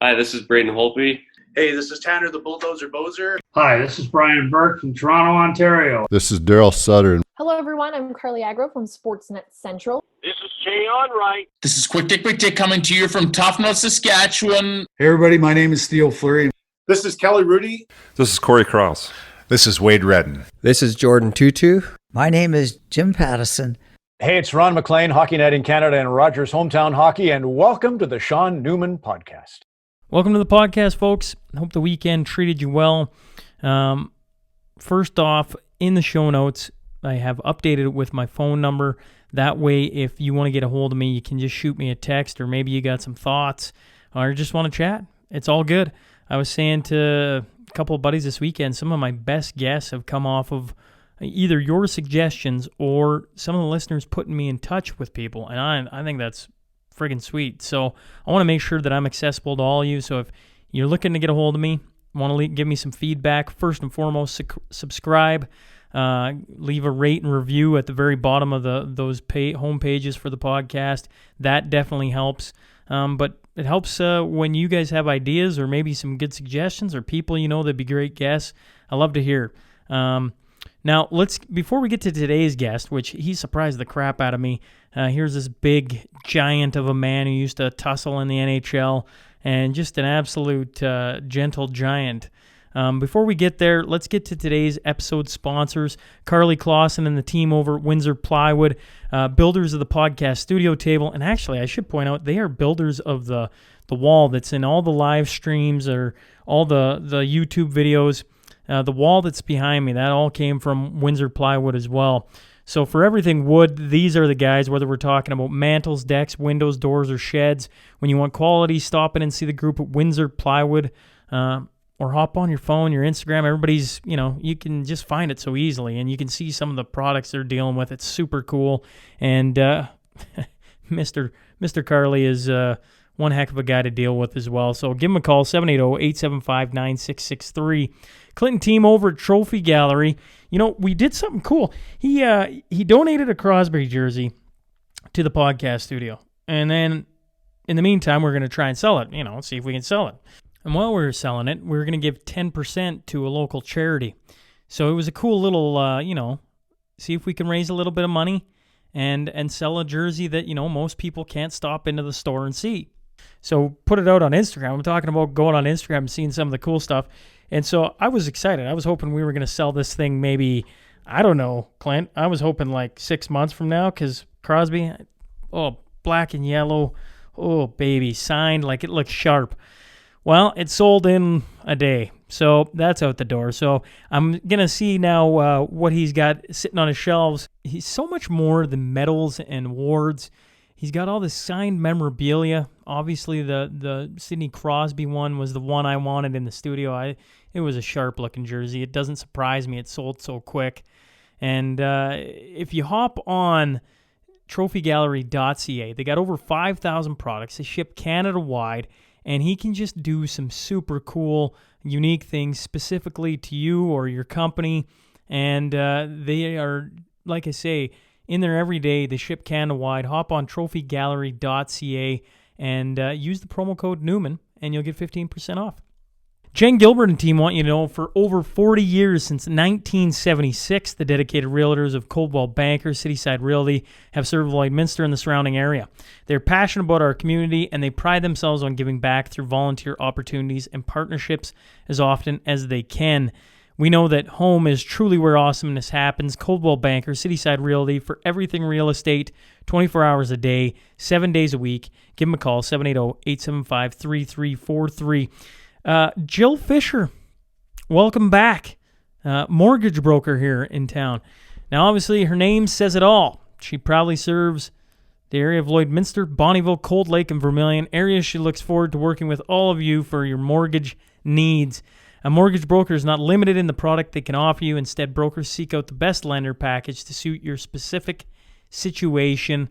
Hi, this is Braden Holtby. Hey, this is Tanner the Bulldozer Bozer. Hi, this is Brian Burke from Toronto, Ontario. This is Daryl Sutter. Hello, everyone. I'm Carly Agro from Sportsnet Central. This is Jay Onright. This is Quick Dick coming to you from Tofnell, Saskatchewan. Hey, everybody. My name is Theo Fleury. This is Kelly Rudy. This is Corey Cross. This is Wade Redden. This is Jordan Tutu. My name is Jim Pattison. Hey, it's Ron McLean, Hockey Night in Canada and Rogers Hometown Hockey, and welcome to the Sean Newman Podcast. Welcome to the podcast, folks. Hope the weekend treated you well. First off, in the show notes, I have updated it with my phone number. That way, if you want to get a hold of me, you can just shoot me a text, or maybe you got some thoughts or just want to chat. It's all good. I was saying to a couple of buddies this weekend, some of my best guests have come off of either your suggestions or some of the listeners putting me in touch with people, and I think that's friggin' sweet. So I want to make sure that I'm accessible to all of you. So if you're looking to get a hold of me, want to give me some feedback, first and foremost, subscribe, leave a rate and review at the very bottom of those home pages for the podcast. That definitely helps. But it helps when you guys have ideas or maybe some good suggestions or people you know that'd be great guests. I love to hear. Now, before we get to today's guest, which he surprised the crap out of me, here's this big giant of a man who used to tussle in the NHL and just an absolute gentle giant. Before we get there, let's get to today's episode sponsors. Carly Clausen and the team over at Windsor Plywood, builders of the podcast studio table. And actually, I should point out, they are builders of the wall that's in all the live streams or all the YouTube videos. The wall that's behind me, that all came from Windsor Plywood as well. So for everything wood, these are the guys, whether we're talking about mantles, decks, windows, doors, or sheds. When you want quality, stop in and see the group at Windsor Plywood, or hop on your phone, your Instagram. Everybody's, you can just find it so easily, and you can see some of the products they're dealing with. It's super cool. And Mr. Carly is one heck of a guy to deal with as well. So give him a call, 780-875-9663. Clinton team over at Trophy Gallery. We did something cool. He donated a Crosby jersey to the podcast studio. And then in the meantime, we're going to try and sell it, see if we can sell it. And while we were selling it, we were going to give 10% to a local charity. So it was a cool little, see if we can raise a little bit of money and sell a jersey that, most people can't stop into the store and see. So put it out on Instagram. I'm talking about going on Instagram and seeing some of the cool stuff. And so I was excited. I was hoping we were going to sell this thing maybe, I don't know, Clint. I was hoping like 6 months from now because Crosby, black and yellow, baby, signed like it looks sharp. Well, it sold in a day. So that's out the door. So I'm going to see now what he's got sitting on his shelves. He's so much more than medals and awards. He's got all this signed memorabilia. Obviously, the Sidney Crosby one was the one I wanted in the studio. It was a sharp-looking jersey. It doesn't surprise me. It sold so quick. And if you hop on trophygallery.ca, they got over 5,000 products. They ship Canada-wide, and he can just do some super cool, unique things specifically to you or your company. And they are, like I say, in there every day. They ship Canada-wide. Hop on trophygallery.ca and use the promo code Newman, and you'll get 15% off. Jen Gilbert and team want you to know for over 40 years, since 1976, the dedicated realtors of Coldwell Banker, Cityside Realty, have served Lloydminster and the surrounding area. They're passionate about our community, and they pride themselves on giving back through volunteer opportunities and partnerships as often as they can. We know that home is truly where awesomeness happens. Coldwell Banker, Cityside Realty, for everything real estate, 24 hours a day, 7 days a week. Give them a call, 780-875-3343. Jill Fisher, welcome back. Mortgage broker here in town. Now, obviously, her name says it all. She proudly serves the area of Lloydminster, Bonnyville, Cold Lake, and Vermilion, areas she looks forward to working with all of you for your mortgage needs. A mortgage broker is not limited in the product they can offer you. Instead, brokers seek out the best lender package to suit your specific situation.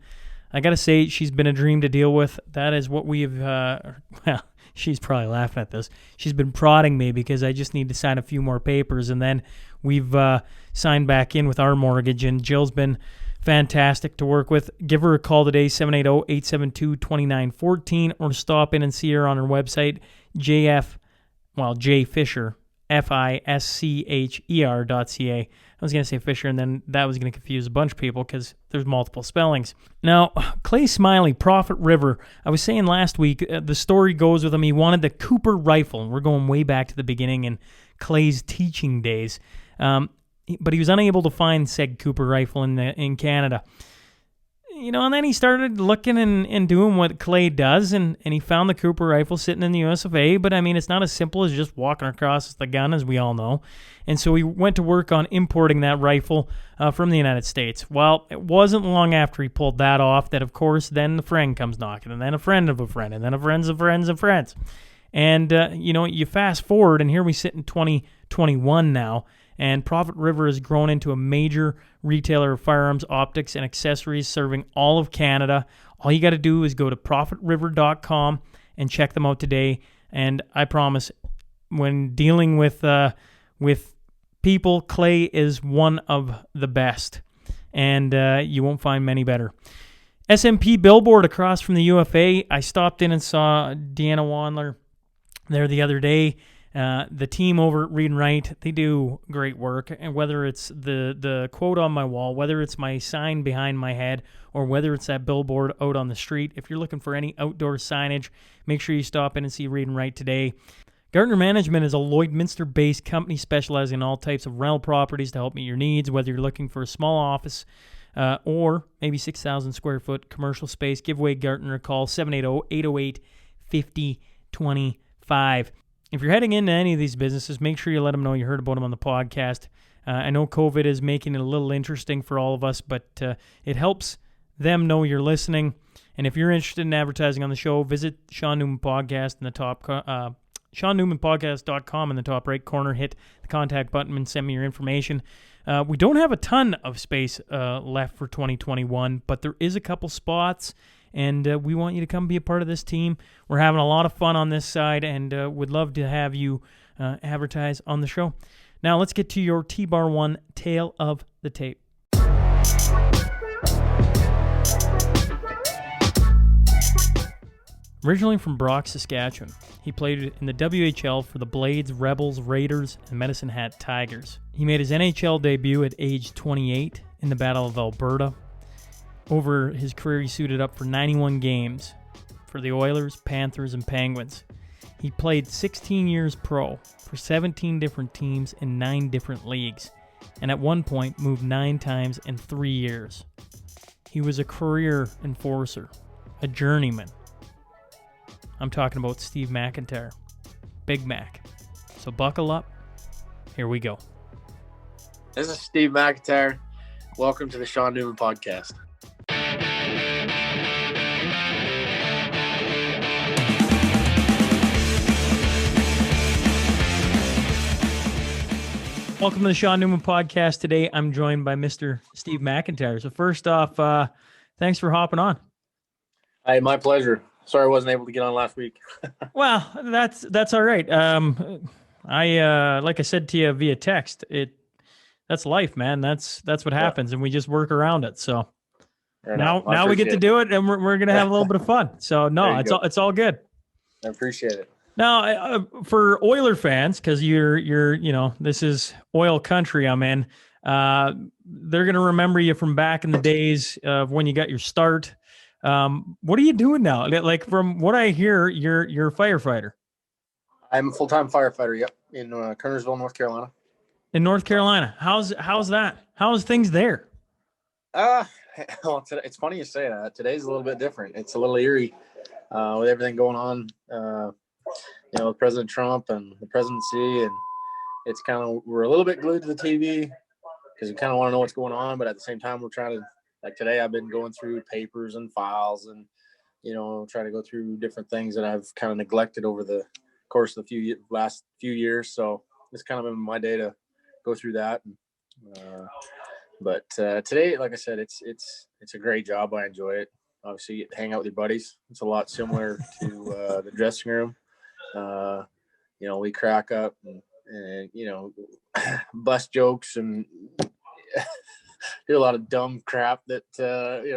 I got to say, she's been a dream to deal with. That is what we have, she's probably laughing at this. She's been prodding me because I just need to sign a few more papers, and then we've signed back in with our mortgage, and Jill's been fantastic to work with. Give her a call today, 780-872-2914, or stop in and see her on her website, jfisher, FISCHER.ca. I was going to say Fisher, and then that was going to confuse a bunch of people because there's multiple spellings. Now, Clay Smiley, Prophet River. I was saying last week, the story goes with him. He wanted the Cooper rifle. We're going way back to the beginning in Clay's teaching days. But he was unable to find said Cooper rifle in Canada. And then he started looking and doing what Clay does, and he found the Cooper rifle sitting in the US of A, but it's not as simple as just walking across the gun, as we all know. And so he went to work on importing that rifle from the United States. Well, it wasn't long after he pulled that off that, of course, then the friend comes knocking, and then a friend of a friend, and then a friends of friends of friends. And, you fast forward, and here we sit in 2021 now, and Prophet River has grown into a major retailer of firearms, optics, and accessories serving all of Canada. All you got to do is go to profitriver.com and check them out today. And I promise, when dealing with people, Clay is one of the best, and you won't find many better. SNP billboard across from the UFA. I stopped in and saw Deanna Wandler there the other day. The team over at Read and Write, they do great work, and whether it's the quote on my wall, whether it's my sign behind my head, or whether it's that billboard out on the street, if you're looking for any outdoor signage, make sure you stop in and see Read and Write today. Gardner Management is a Lloydminster-based company specializing in all types of rental properties to help meet your needs, whether you're looking for a small office or maybe 6,000 square foot commercial space. Give away Gardner a call, 780-808-5025. If you're heading into any of these businesses, make sure you let them know you heard about them on the podcast. I know COVID is making it a little interesting for all of us, but it helps them know you're listening. And if you're interested in advertising on the show, visit Sean Newman Podcast in the top, SeanNewmanPodcast.com in the top right corner. Hit the contact button and send me your information. We don't have a ton of space left for 2021, but there is a couple spots. And we want you to come be a part of this team. We're having a lot of fun on this side, and would love to have you advertise on the show. Now let's get to your T-Bar 1 Tale of the Tape. Originally from Brock, Saskatchewan, he played in the WHL for the Blades, Rebels, Raiders, and Medicine Hat Tigers. He made his NHL debut at age 28 in the Battle of Alberta. Over his career, he suited up for 91 games for the Oilers, Panthers, and Penguins. He played 16 years pro for 17 different teams in 9 different leagues, and at one point moved 9 times in 3 years. He was a career enforcer, a journeyman. I'm talking about Steve MacIntyre, Big Mac. So buckle up. Here we go. This is Steve MacIntyre. Welcome to the Sean Newman Podcast. Welcome to the Sean Newman Podcast. Today, I'm joined by Mr. Steve MacIntyre. So first off, thanks for hopping on. Hey, my pleasure. Sorry I wasn't able to get on last week. Well, that's all right. I like I said to you via text, that's life, man. That's what happens, and we just work around it. So now we get to do it, and we're gonna have a little bit of fun. So no, it's all good. I appreciate it. Now, for Oiler fans, because you're this is oil country I'm in, they're going to remember you from back in the days of when you got your start. What are you doing now? Like, from what I hear, you're a firefighter. I'm a full-time firefighter, yep, in Kernersville, North Carolina. In North Carolina. How's that? How's things there? Well, it's funny you say that. Today's a little bit different. It's a little eerie with everything going on. With President Trump and the presidency, and it's kind of, we're a little bit glued to the TV because we kind of want to know what's going on, but at the same time, we're trying to, like today, I've been going through papers and files and, trying to go through different things that I've kind of neglected over the course of the last few years. So it's kind of been my day to go through that. But today, like I said, it's a great job. I enjoy it. Obviously, you get to hang out with your buddies. It's a lot similar to the dressing room. We crack up and bust jokes, and do a lot of dumb crap that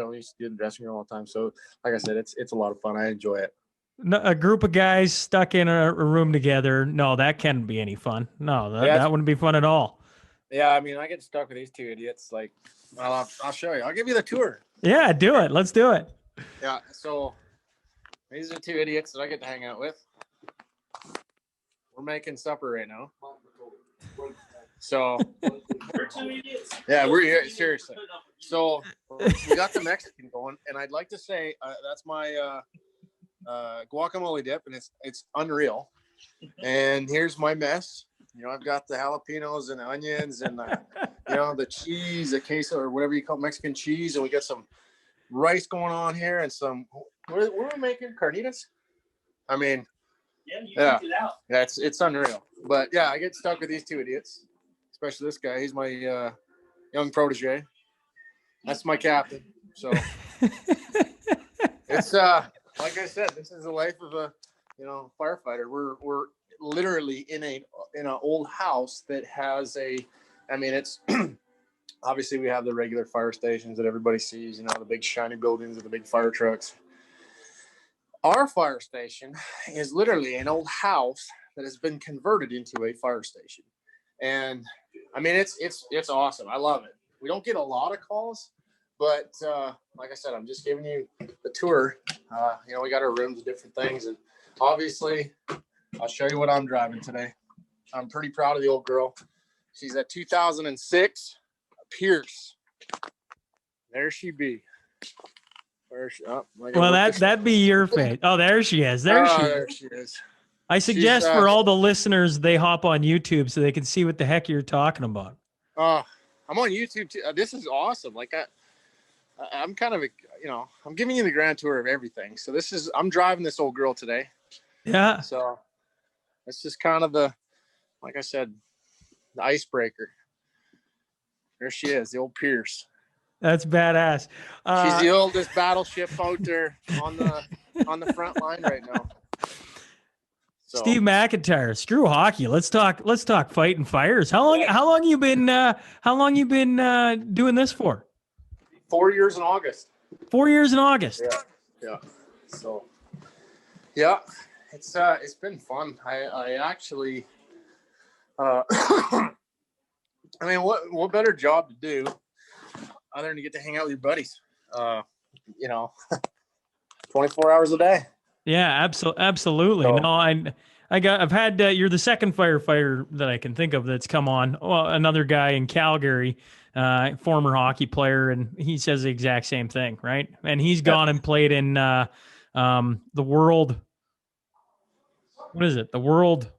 we used to do in the dressing room all the time. So, like I said, it's a lot of fun. I enjoy it. A group of guys stuck in a room together. No, that can't be any fun. No, that wouldn't be fun at all. Yeah, I mean, I get stuck with these two idiots. Like, I'll show you. I'll give you the tour. Yeah, do it. Let's do it. Yeah, so these are the two idiots that I get to hang out with. We're making supper right now. So, yeah, we're here, seriously. So, we got the Mexican going, and I'd like to say that's my guacamole dip, and it's unreal. And here's my mess. I've got the jalapenos and onions and the cheese, the queso or whatever you call it, Mexican cheese, and we got some rice going on here and some. What are we making? Carnitas? I mean, yeah, it's unreal. But yeah, I get stuck with these two idiots, especially this guy. He's my young protege. That's my captain. So it's like I said, this is the life of a firefighter. We're literally in an old house that has it's obviously we have the regular fire stations that everybody sees, the big shiny buildings with the big fire trucks. Our fire station is literally an old house that has been converted into a fire station. And I mean, it's awesome. I love it. We don't get a lot of calls, but like I said, I'm just giving you the tour. We got our rooms and different things. And obviously I'll show you what I'm driving today. I'm pretty proud of the old girl. She's a 2006 Pierce. There she be. That'd be your fate. Oh, there she is. There she is. I suggest for all the listeners, they hop on YouTube so they can see what the heck you're talking about. I'm on YouTube too. This is awesome. Like I'm kind of I'm giving you the grand tour of everything. So I'm driving this old girl today. Yeah. So it's just kind of like I said, the icebreaker. There she is, the old Pierce. That's badass. She's the oldest battleship out there on the front line right now. So. Steve MacIntyre, screw hockey. Let's talk fighting fires. How long you been doing this for? 4 years in August. 4 years in August. Yeah. So yeah, it's been fun. I actually I mean, what better job to do other than to get to hang out with your buddies? 24 hours a day. Yeah, absolutely. So, No, I've had you're the second firefighter that I can think of that's come on. Well, another guy in Calgary, former hockey player, and he says the exact same thing, right? And he's gone and played in the World. What is it? The World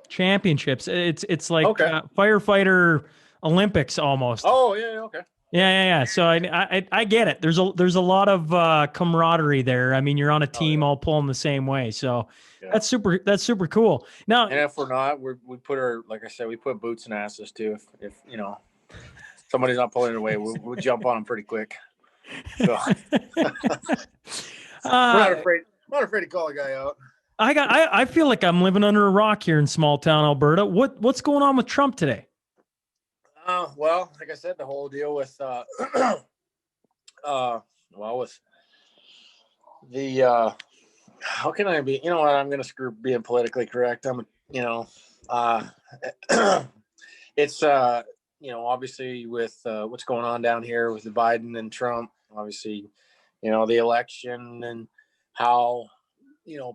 Championships. It's like firefighter Olympics almost. Oh yeah, okay. Yeah. So I get it. There's a lot of camaraderie there. I mean, you're on a team all pulling the same way. So that's super cool. Now, and if we're not, we put like I said, we put boots and asses too. If somebody's not pulling it away, we'll jump on them pretty quick. So I'm not afraid to call a guy out. I feel like I'm living under a rock here in small town Alberta. What's going on with Trump today? Well, like I said, the whole deal with with the how can I be? You know what? I'm gonna screw being politically correct. It's obviously with what's going on down here with the Biden and Trump. Obviously, the election and how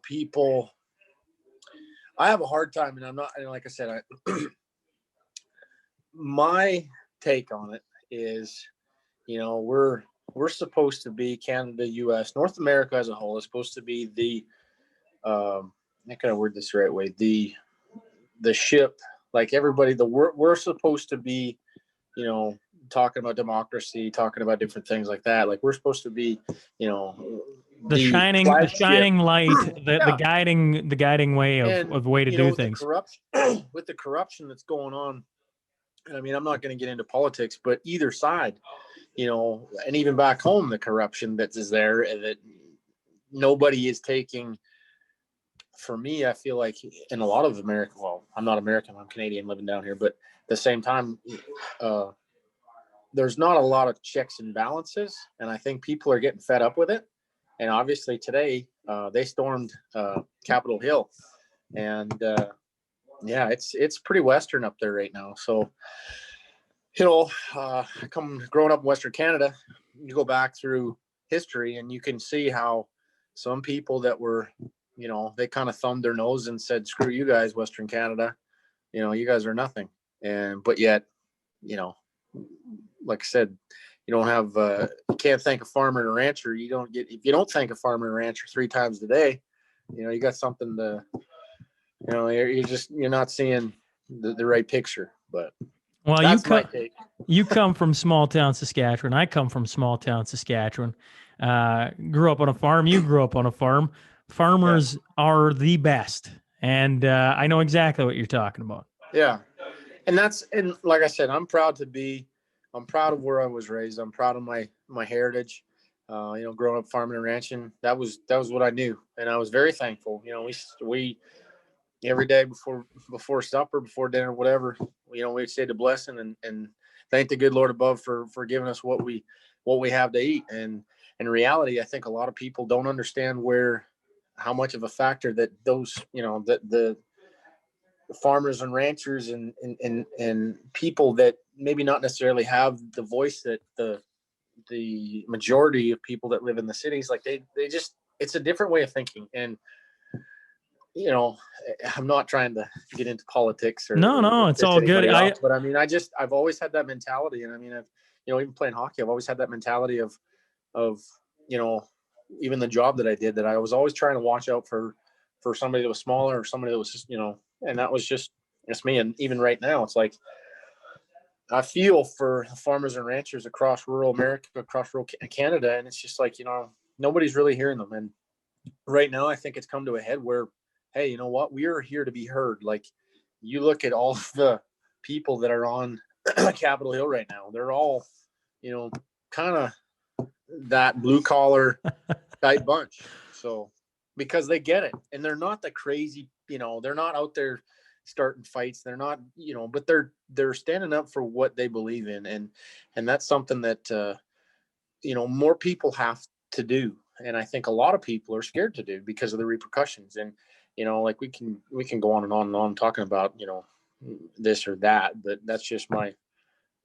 people. I have a hard time, and I'm not. And like I said, my take on it is, we're supposed to be Canada, U.S., North America as a whole is supposed to be the, how can I word this the right way? The ship, like everybody, we're supposed to be, talking about democracy, talking about different things like that. Like we're supposed to be, the shining light, the guiding way of way to do things. With the corruption that's going on. I mean, I'm not going to get into politics, but either side, and even back home, the corruption that is there and that nobody is taking for me, I feel like in a lot of America, well, I'm not American, I'm Canadian living down here, but at the same time, there's not a lot of checks and balances. And I think people are getting fed up with it. And obviously today they stormed Capitol Hill, and yeah, it's pretty Western up there right now. So, growing up in Western Canada, you go back through history and you can see how some people that were, they kind of thumbed their nose and said, screw you guys, Western Canada, you guys are nothing. But yet, like I said, you don't have, you can't thank a farmer and a rancher. If you don't thank a farmer and a rancher 3 times a day, you got something to, you're not seeing the right picture. But Well, that's my take. You come from small town Saskatchewan. I come from small town Saskatchewan. Grew up on a farm. You grew up on a farm. Farmers are the best. And I know exactly what you're talking about. Yeah. And like I said, I'm proud of where I was raised. I'm proud of my heritage. Growing up farming and ranching, that was what I knew. And I was very thankful. We every day before supper, before dinner, whatever, we'd say the blessing and thank the good Lord above for giving us what we have to eat. And in reality, I think a lot of people don't understand how much of a factor that those, that the farmers and ranchers and people that maybe not necessarily have the voice that the majority of people that live in the cities, like they just, it's a different way of thinking. And I'm not trying to get into politics or no, it's all good. But I mean, I've always had that mentality. And I mean, even playing hockey, I've always had that mentality of, even the job that I did, that I was always trying to watch out for somebody that was smaller or somebody that was just, and that was just me. And even right now, it's like, I feel for the farmers and ranchers across rural America, across rural Canada. And it's just like, nobody's really hearing them. And right now, I think it's come to a head where, hey, you know what? We are here to be heard. Like, you look at all of the people that are on Capitol Hill right now. They're all, kind of that blue collar type bunch. So, because they get it, and they're not the crazy, they're not out there starting fights. They're not, but they're standing up for what they believe in. And that's something that, more people have to do. And I think a lot of people are scared to do because of the repercussions. And, like we can go on and on talking about, this or that, but that's just my,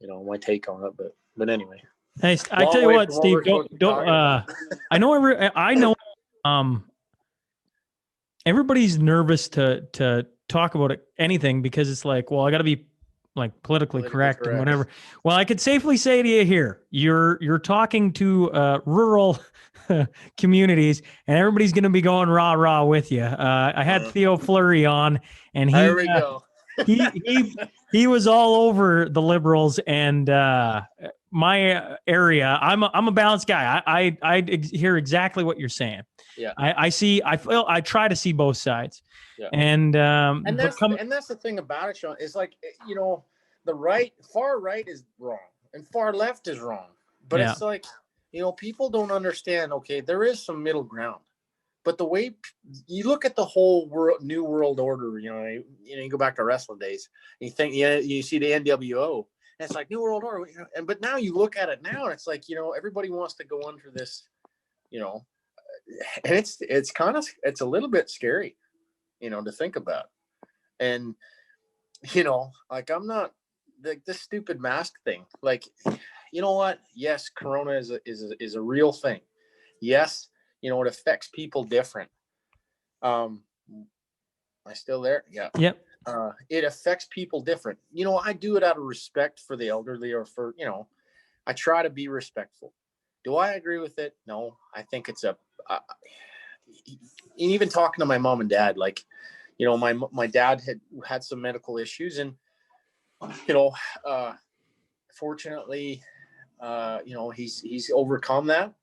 my take on it. But anyway. Hey, I tell you what, Steve, I know, everybody's nervous to talk about anything because it's like, well, I got to be like politically correct and whatever. Well, I could safely say to you here, you're talking to rural communities, and everybody's going to be going rah rah with you. I had Theo Fleury on, and there we go. he was all over the Liberals and my area. I'm a balanced guy. I hear exactly what you're saying. Yeah. I try to see both sides. Yeah. And that's the thing about it, Sean, is like, the far right is wrong and far left is wrong. But it's like, people don't understand, okay, there is some middle ground. But the way you look at the whole new world order, you go back to wrestling days, and you think, you see the NWO, and it's like new world order. But now you look at it now, and it's like, everybody wants to go under this, and it's a little bit scary, to think about. And, like, I'm not like this stupid mask thing. Like, you know what? Yes, Corona is a real thing. Yes. It affects people different. Am I still there? Yeah. Yep. It affects people different. I do it out of respect for the elderly, or for, I try to be respectful. Do I agree with it? No, I think it's even talking to my mom and dad, like, my dad had some medical issues, and, fortunately, he's overcome that.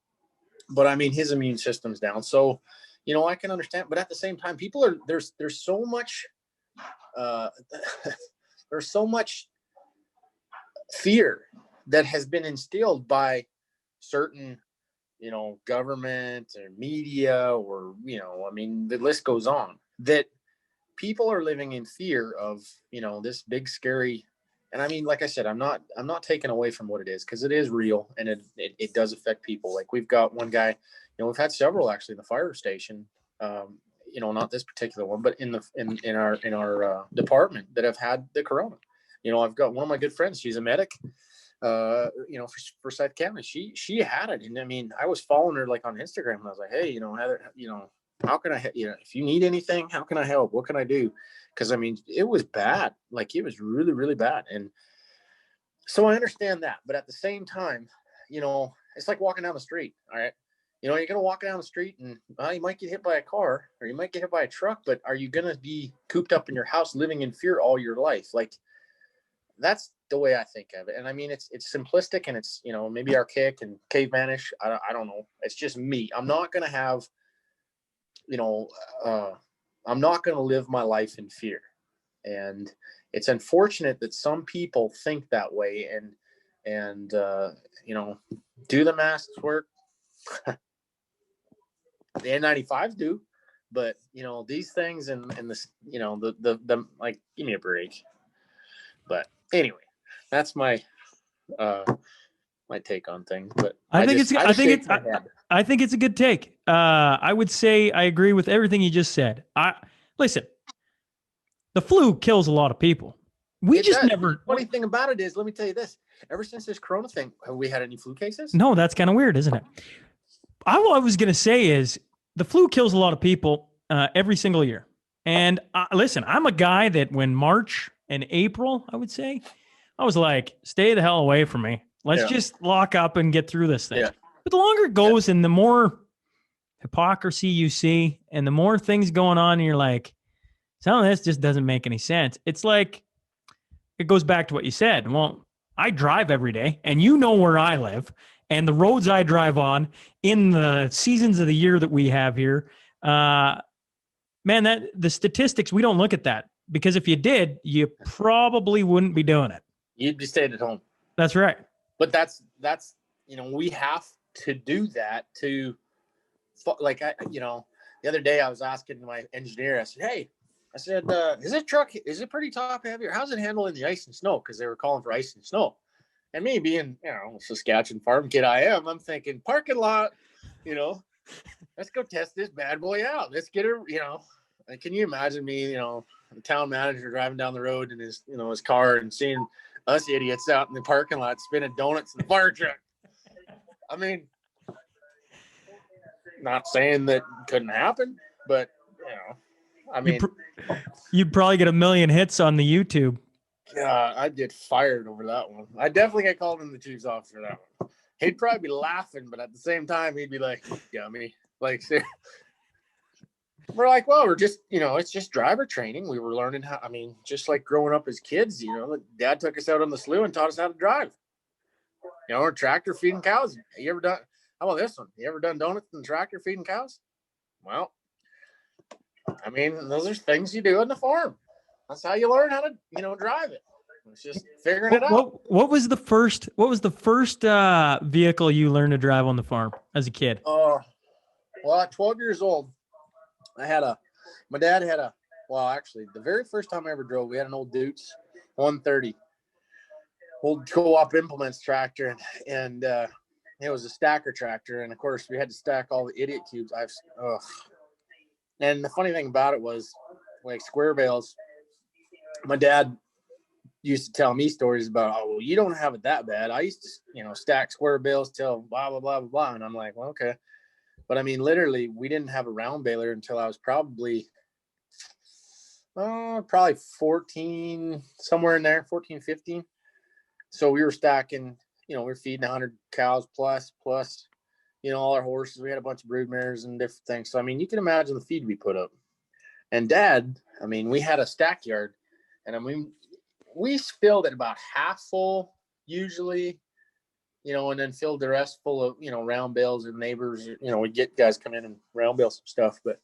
But I mean, his immune system's down. So, I can understand. But at the same time, people are there's so much there's so much fear that has been instilled by certain, government or media, or, I mean, the list goes on. that people are living in fear of, this big scary. And I mean, like I said, I'm not taking away from what it is, because it is real, and it does affect people. Like, we've got one guy, we've had several actually in the fire station, not this particular one, but in our department that have had the corona. I've got one of my good friends, she's a medic, for Forsyth County. She had it. And I mean, I was following her like on Instagram, and I was like, hey, Heather, how can I, if you need anything, how can I help? What can I do? Because I mean, it was bad. Like, it was really, really bad. And so I understand that. But at the same time, it's like walking down the street. All right. You're going to walk down the street, and you might get hit by a car, or you might get hit by a truck, but are you going to be cooped up in your house living in fear all your life? Like, that's the way I think of it. And I mean, it's simplistic, and it's, maybe archaic and cavemanish. I don't know. It's just me. I'm not going to have, I'm not going to live my life in fear. And it's unfortunate that some people think that way, and do the masks work? The N95s do, but these things and this, the like, give me a break. But anyway, that's my my take on things. But I think it's a good take. I would say I agree with everything you just said. Listen, the flu kills a lot of people. The funny thing about it is, let me tell you this: ever since this corona thing, have we had any flu cases? No, that's kind of weird, isn't it? What I was going to say is, the flu kills a lot of people every single year. And listen, I'm a guy that when March and April, I would say, I was like, stay the hell away from me. Let's just lock up and get through this thing. Yeah. But the longer it goes, and the more hypocrisy you see, and the more things going on, and you're like, some of this just doesn't make any sense. It's like, it goes back to what you said. Well, I drive every day, and where I live, and the roads I drive on in the seasons of the year that we have here. Man, the statistics, we don't look at that, because if you did, you probably wouldn't be doing it. You'd be staying at home. That's right. But that's we have to do that to, like, the other day I was asking my engineer, I said, is it pretty top heavy, or how's it handling the ice and snow? Because they were calling for ice and snow. And me being, Saskatchewan farm kid I'm thinking parking lot, let's go test this bad boy out. Let's get her, and can you imagine me, the town manager driving down the road in his, his car, and seeing us idiots out in the parking lot spinning donuts in the fire truck. I mean, not saying that couldn't happen, but, I mean, you'd probably get 1 million hits on the YouTube. Yeah, I'd get fired over that one. I definitely get called in the chief's office for that one. He'd probably be laughing, but at the same time, he'd be like, dummy. Like, we're like, well, we're just, it's just driver training. We were learning how, just like growing up as kids, Dad took us out on the slough and taught us how to drive. Or tractor feeding cows. You ever done, how about this one? You ever done donuts in the tractor feeding cows? Well, those are things you do on the farm. That's how you learn how to, drive it. It's just figuring it out. What was the first vehicle you learned to drive on the farm as a kid? Well, at 12 years old, my dad had actually the very first time I ever drove, we had an old Dukes 130, old co-op implements tractor. And it was a stacker tractor. And of course we had to stack all the idiot cubes. And the funny thing about it was, like, square bales, my dad used to tell me stories about, well, you don't have it that bad. I used to, stack square bales till blah, blah, blah, blah, blah. And I'm like, well, okay. But literally, we didn't have a round baler until I was probably 14, somewhere in there, 14, 15. So we were stacking, we were feeding 100 cows plus, all our horses. We had a bunch of brood mares and different things. So, you can imagine the feed we put up. And Dad, we had a stack yard. And we filled it about half full usually, and then filled the rest full of, round bales and neighbors, we'd get guys come in and round bale some stuff. But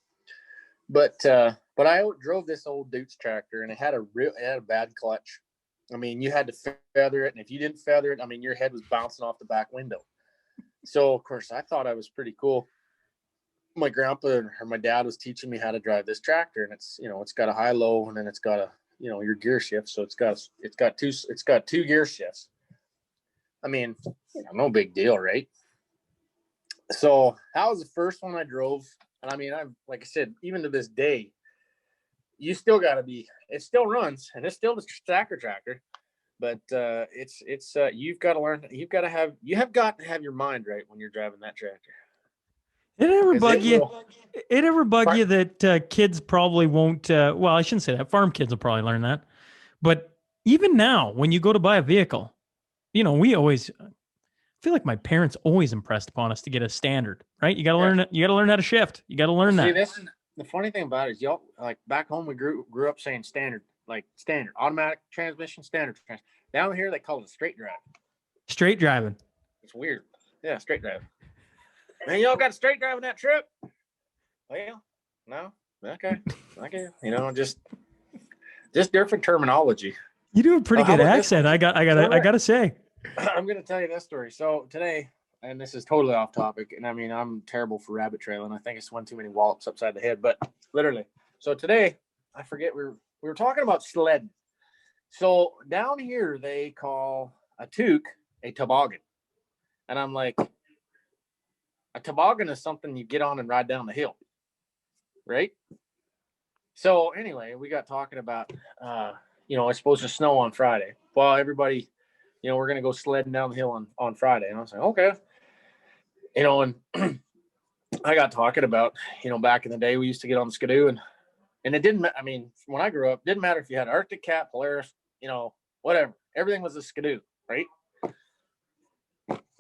I drove this old Dukes tractor, and it had a bad clutch. You had to feather it. And if you didn't feather it, your head was bouncing off the back window. So of course I thought I was pretty cool. my grandpa or my dad was teaching me how to drive this tractor, and it's, it's got a high low, and then it's got your gear shift. So it's got two gear shifts. I mean, no big deal, right? So that was the first one I drove. And I mean, like I said, even to this day, you still got to it still runs, and it's still the stacker tractor, but you've got to learn, you have got to have your mind right when you're driving that tractor. It ever bug you that kids probably won't, well, I shouldn't say that. Farm kids will probably learn that. But even now, when you go to buy a vehicle, we always feel like my parents always impressed upon us to get a standard, right? You got to learn it. You got to learn how to shift. You got to learn that. This is the funny thing about it is, y'all, like back home, we grew up saying standard, like standard automatic transmission, standard transmission. Down here, they call it straight drive. Straight driving. It's weird. Yeah, straight drive. Man, y'all got a straight drive in that trip? Well, no. Okay. Just different terminology. You do a pretty good accent. I gotta say. I'm gonna tell you this story. So today, and this is totally off topic, and I mean, I'm terrible for rabbit trailing. I think it's one too many wallops upside the head, but literally. So today, I forget we were talking about sled. So down here they call a toque a toboggan, and I'm like, a toboggan is something you get on and ride down the hill, right? So anyway, we got talking about, it's supposed to snow on Friday. Well, everybody, we're going to go sledding down the hill on Friday. And I was like, okay. And I got talking about, back in the day, we used to get on the Skidoo, and it didn't, I mean, when I grew up, didn't matter if you had Arctic Cat, Polaris, whatever. Everything was a Skidoo, right?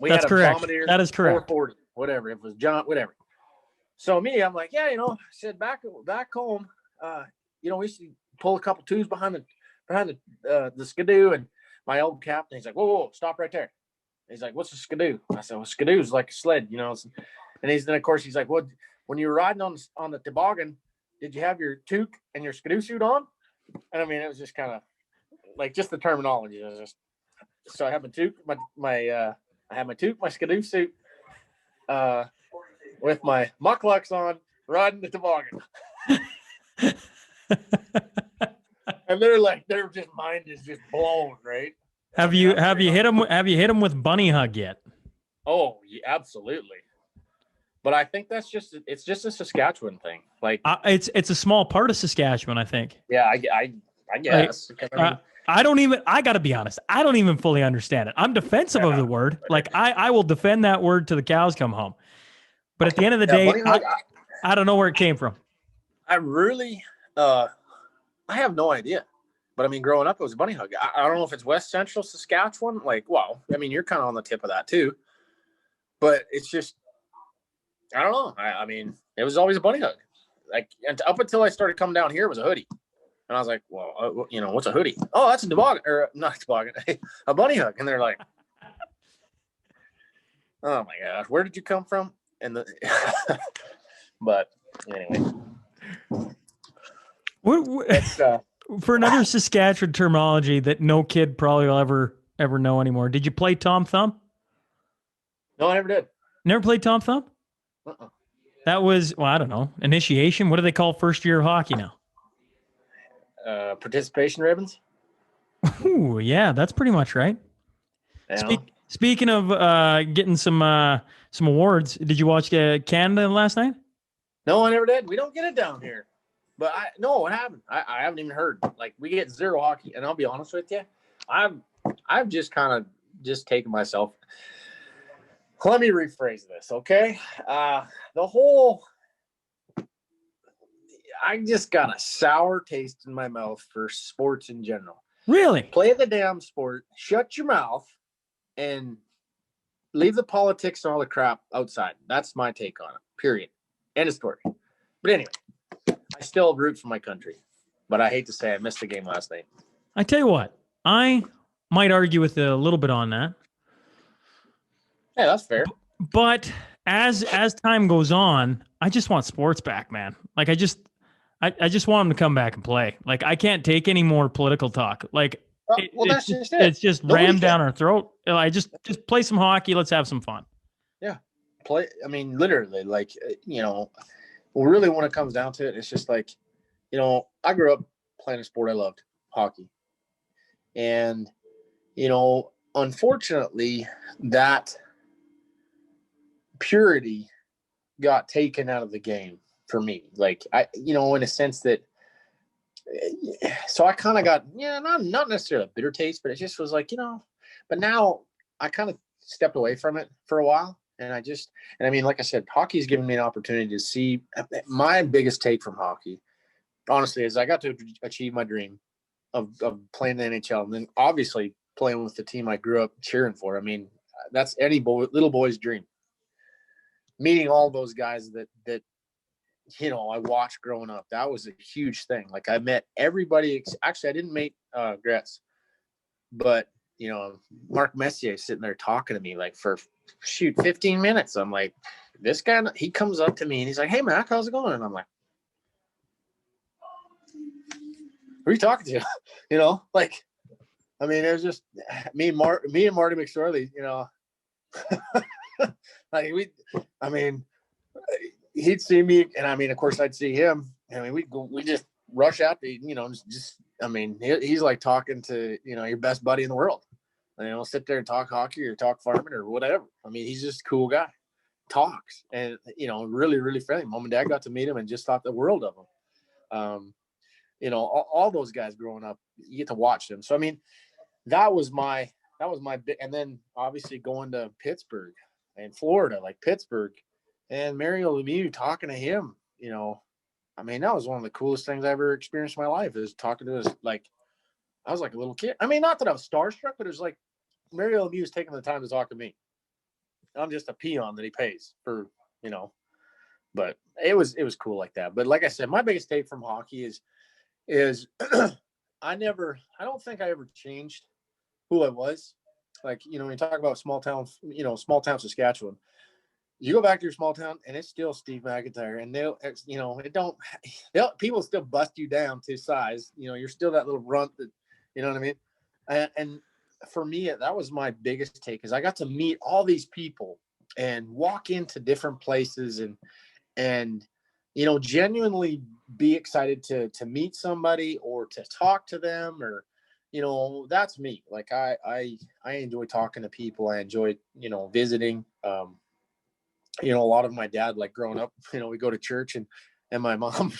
That's correct. That is correct. 440, whatever. If it was John, whatever. So I'm like, yeah, I said back home, we used to pull a couple twos behind the Skidoo, and my old captain, he's like, whoa, stop right there. He's like, what's a Skidoo? I said, well, Skidoo is like a sled, and then of course he's like, well, when you were riding on the toboggan, did you have your toque and your Skidoo suit on? And I mean, it was just kind of like just the terminology. It was just, so I had my toque, my Skidoo suit, with my mucklucks on, riding the toboggan. And their just mind is just blown, right? Have you hit them with bunny hug yet? Oh, yeah, absolutely. But I think it's just a Saskatchewan thing. Like it's a small part of Saskatchewan, I think. Yeah, I guess. I got to be honest. I don't even fully understand it. I'm defensive of the word. Like I will defend that word till the cows come home. But at the end of the day, I don't know where it came from. I really, I have no idea. But I mean, growing up, it was a bunny hug. I don't know if it's West Central Saskatchewan. Like, well, I mean, you're kind of on the tip of that too. But it's just, I don't know. I mean, it was always a bunny hug. Like, and up until I started coming down here, it was a hoodie. And I was like, well, what's a hoodie? Oh, that's a toboggan, or not a toboggan, a bunny hug. And they're like, oh my gosh, where did you come from? And but anyway, for another Saskatchewan terminology that no kid probably will ever know anymore. Did you play Tom Thumb? No, I never did. Never played Tom Thumb? Uh-uh. That was, well, I don't know, initiation. What do they call first year of hockey now? Participation ribbons. Ooh, yeah, that's pretty much right. Yeah. Speaking of getting some awards, did you watch Canada last night? No, I never did. We don't get it down here. But what happened? I haven't even heard. Like, we get zero hockey, and I'll be honest with you, I've just kind of just taken myself. Let me rephrase this, okay? I just got a sour taste in my mouth for sports in general. Really? Play the damn sport, shut your mouth, and leave the politics and all the crap outside. That's my take on it, period. End of story. But anyway, I still root for my country. But I hate to say I missed the game last night. I tell you what, I might argue with a little bit on that. Yeah, that's fair. But as time goes on, I just want sports back, man. Like I just want them to come back and play. Like I can't take any more political talk. Like it's just rammed down our throat. I just play some hockey. Let's have some fun. Yeah. play. I mean, literally, like, really when it comes down to it, it's just like, I grew up playing a sport I loved, hockey. And, unfortunately, that purity got taken out of the game for me. Like, in a sense that, so I kind of got, not necessarily a bitter taste, but it just was like, but now I kind of stepped away from it for a while. And I mean, like I said, hockey's given me an opportunity to see. My biggest take from hockey, honestly, is I got to achieve my dream of playing the NHL, and then obviously playing with the team I grew up cheering for. I mean, that's any little boy's dream. Meeting all those guys that I watched growing up, that was a huge thing. Like, I met everybody. Actually, I didn't meet Gretz, but Mark Messier sitting there talking to me like for 15 minutes. I'm like, this guy, he comes up to me and he's like, "Hey Mac, how's it going?" And I'm like, "Who are you talking to?" Like, I mean, it was just me and Marty McSorley, like he'd see me, and I mean, of course I'd see him. I mean, we just rush out to, he's like talking to, your best buddy in the world. Sit there and talk hockey or talk farming or whatever. I mean, he's just a cool guy, talks, and, really, really friendly. Mom and Dad got to meet him and just thought the world of him. All those guys growing up, you get to watch them. So, I mean, that was my big, and then obviously going to Pittsburgh and Florida, like Pittsburgh, and Mario Lemieux, talking to him, I mean, that was one of the coolest things I ever experienced in my life, is talking to his, like, I was like a little kid. I mean, not that I was starstruck, but it was like Mario Lemieux was taking the time to talk to me. I'm just a peon that he pays for, but it was cool like that. But like I said, my biggest take from hockey is I don't think I ever changed who I was. Like, when you talk about small town Saskatchewan, you go back to your small town and it's still Steve MacIntyre, and people still bust you down to size. You're still that little runt that, you know what I mean? And for me, that was my biggest take, is I got to meet all these people and walk into different places and genuinely be excited to meet somebody or to talk to them, or, that's me. Like, I enjoy talking to people. I enjoy, visiting. A lot of my dad, like growing up, we go to church and my mom,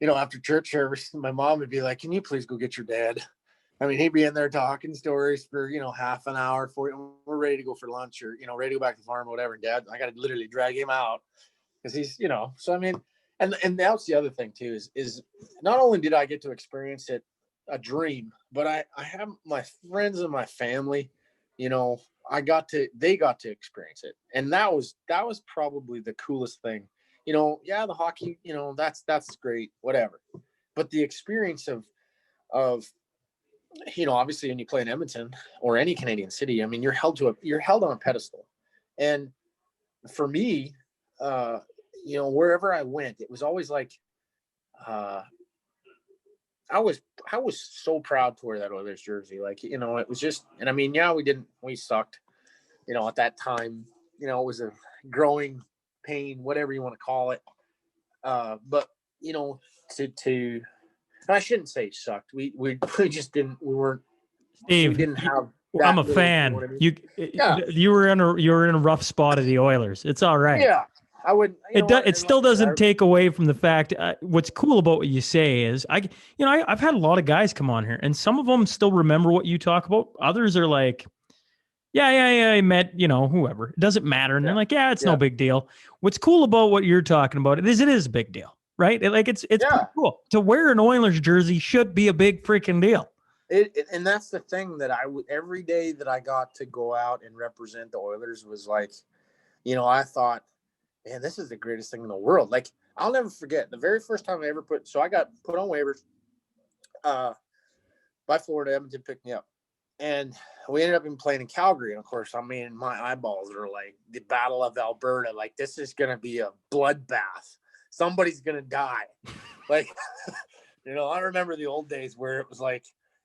after church service, my mom would be like, "Can you please go get your dad?" I mean, he'd be in there talking stories for, half an hour we're ready to go for lunch, or, ready to go back to the farm or whatever. And Dad, I got to literally drag him out because he's, so, I mean, and that's the other thing too, is not only did I get to experience it, a dream, but I have my friends and my family, they got to experience it. And that was probably the coolest thing, the hockey, that's great, whatever. But the experience of, obviously when you play in Edmonton or any Canadian city, I mean, you're held on a pedestal. And for me, wherever I went, it was always like, I was so proud to wear that Oilers jersey. Like, it was just, and I mean, yeah, we sucked, at that time, it was a growing pain, whatever you want to call it. But, and I shouldn't say sucked. We just didn't, Steve, we didn't have. I'm a fan. You know what I mean? Yeah. You were in a rough spot of the Oilers. It's all right. Yeah, I would. It still doesn't take away from the fact. What's cool about what you say is I've had a lot of guys come on here, and some of them still remember what you talk about. Others are like, yeah, I met whoever. It doesn't matter, and they're like, yeah, it's no big deal. What's cool about what you're talking about it is a big deal, right? It's pretty cool to wear an Oilers jersey. Should be a big freaking deal. And that's the thing that every day that I got to go out and represent the Oilers was like, I thought, man, this is the greatest thing in the world. Like, I'll never forget the very first time I ever I got put on waivers by Florida. Edmonton picked me up, and we ended up playing in Calgary. And of course, I mean, my eyeballs are like the Battle of Alberta. Like, this is going to be a bloodbath. Somebody's going to die. Like, I remember the old days where it was like,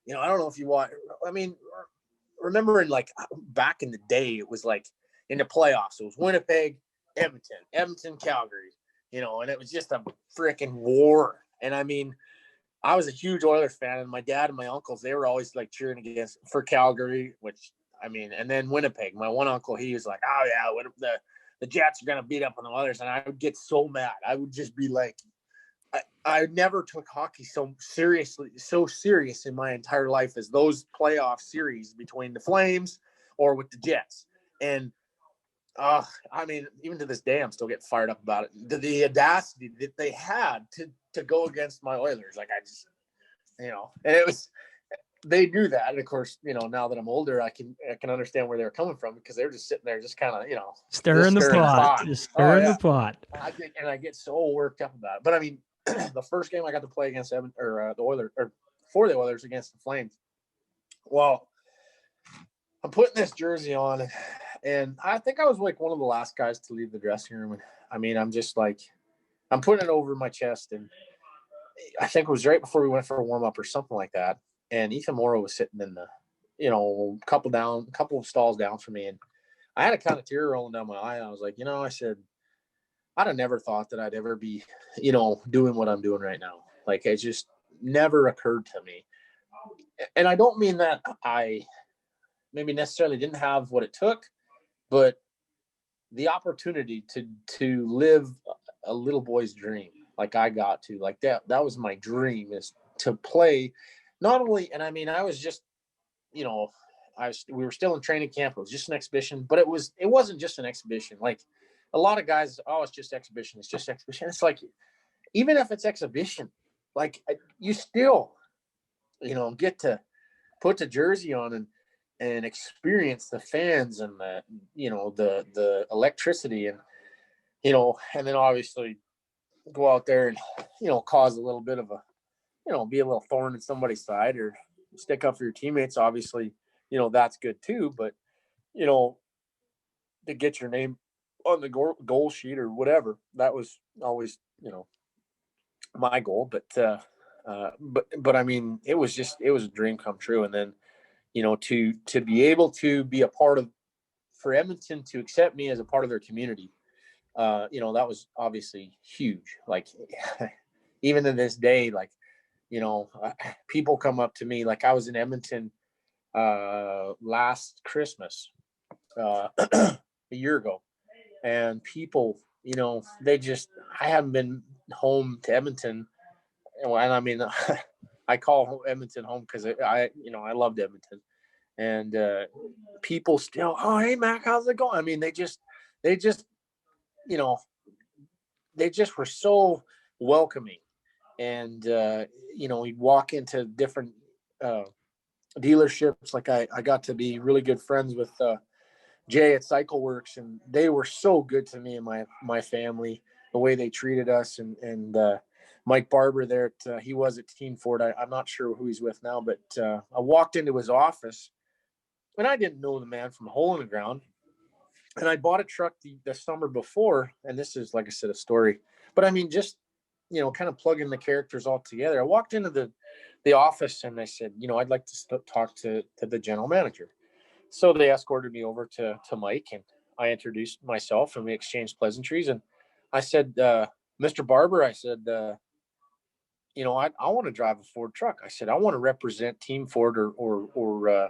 I don't know if you want, I mean, remember in like back in the day, it was like in the playoffs, it was Winnipeg, Edmonton, Calgary, and it was just a freaking war. And I mean, I was a huge Oilers fan, and my dad and my uncles, they were always like cheering for Calgary, which I mean, and then Winnipeg. My one uncle, he was like, "Oh yeah, the Jets are gonna beat up on the Oilers," and I would get so mad. I would just be like, I never took hockey so serious in my entire life as those playoff series between the Flames or with the Jets. And I mean, even to this day, I'm still getting fired up about it. The audacity that they had to go against my Oilers, like I just, and it was, they knew that. And of course, now that I'm older, I can understand where they were coming from, because they were just sitting there, just kind of, Stirring the pot. Just stirring the pot. I get so worked up about it. But I mean, the first game I got to play against the Oilers, or for the Oilers against the Flames. Well, I'm putting this jersey on, and I think I was like one of the last guys to leave the dressing room. And I mean, I'm just like, I'm putting it over my chest, and I think it was right before we went for a warm up or something like that. And Ethan Morrow was sitting in the, couple of stalls down from me, and I had a kind of tear rolling down my eye. And I was like, I said, I'd have never thought that I'd ever be, doing what I'm doing right now. Like, it just never occurred to me. And I don't mean that I maybe necessarily didn't have what it took, but the opportunity to live a little boy's dream, like I got to, like that was my dream, is to play not only, and I mean, I was just, we were still in training camp. It was just an exhibition, but it wasn't just an exhibition. Like, a lot of guys, it's just exhibition. It's just exhibition. It's like, even if it's exhibition, like, you still, get to put the jersey on and experience the fans and the electricity, and, and then obviously go out there and, cause a little bit of be a little thorn in somebody's side, or stick up for your teammates. Obviously, that's good too, but, to get your name on the goal sheet or whatever, that was always, my goal. But I mean, it was a dream come true. And then, to be able to be a part of, for Edmonton to accept me as a part of their community, that was obviously huge. Like, even to this day, like, people come up to me, like I was in Edmonton last Christmas, a year ago, and people, I haven't been home to Edmonton, and I mean, I call Edmonton home because I loved Edmonton, and people still, oh, hey Mac, how's it going? I mean, they just they just were so welcoming, and we'd walk into different dealerships. Like, I got to be really good friends with Jay at Cycle Works, and they were so good to me and my family, the way they treated us, and Mike Barber there he was at Team Ford. I'm not sure who he's with now, but I walked into his office, and I didn't know the man from a hole in the ground. And I bought a truck the summer before, and this is, like I said, a story, but I mean, just, kind of plugging the characters all together. I walked into the office, and I said, I'd like to talk to the general manager. So they escorted me over to Mike, and I introduced myself, and we exchanged pleasantries. And I said, Mr. Barber, I said, I want to drive a Ford truck. I said, I want to represent Team Ford, or I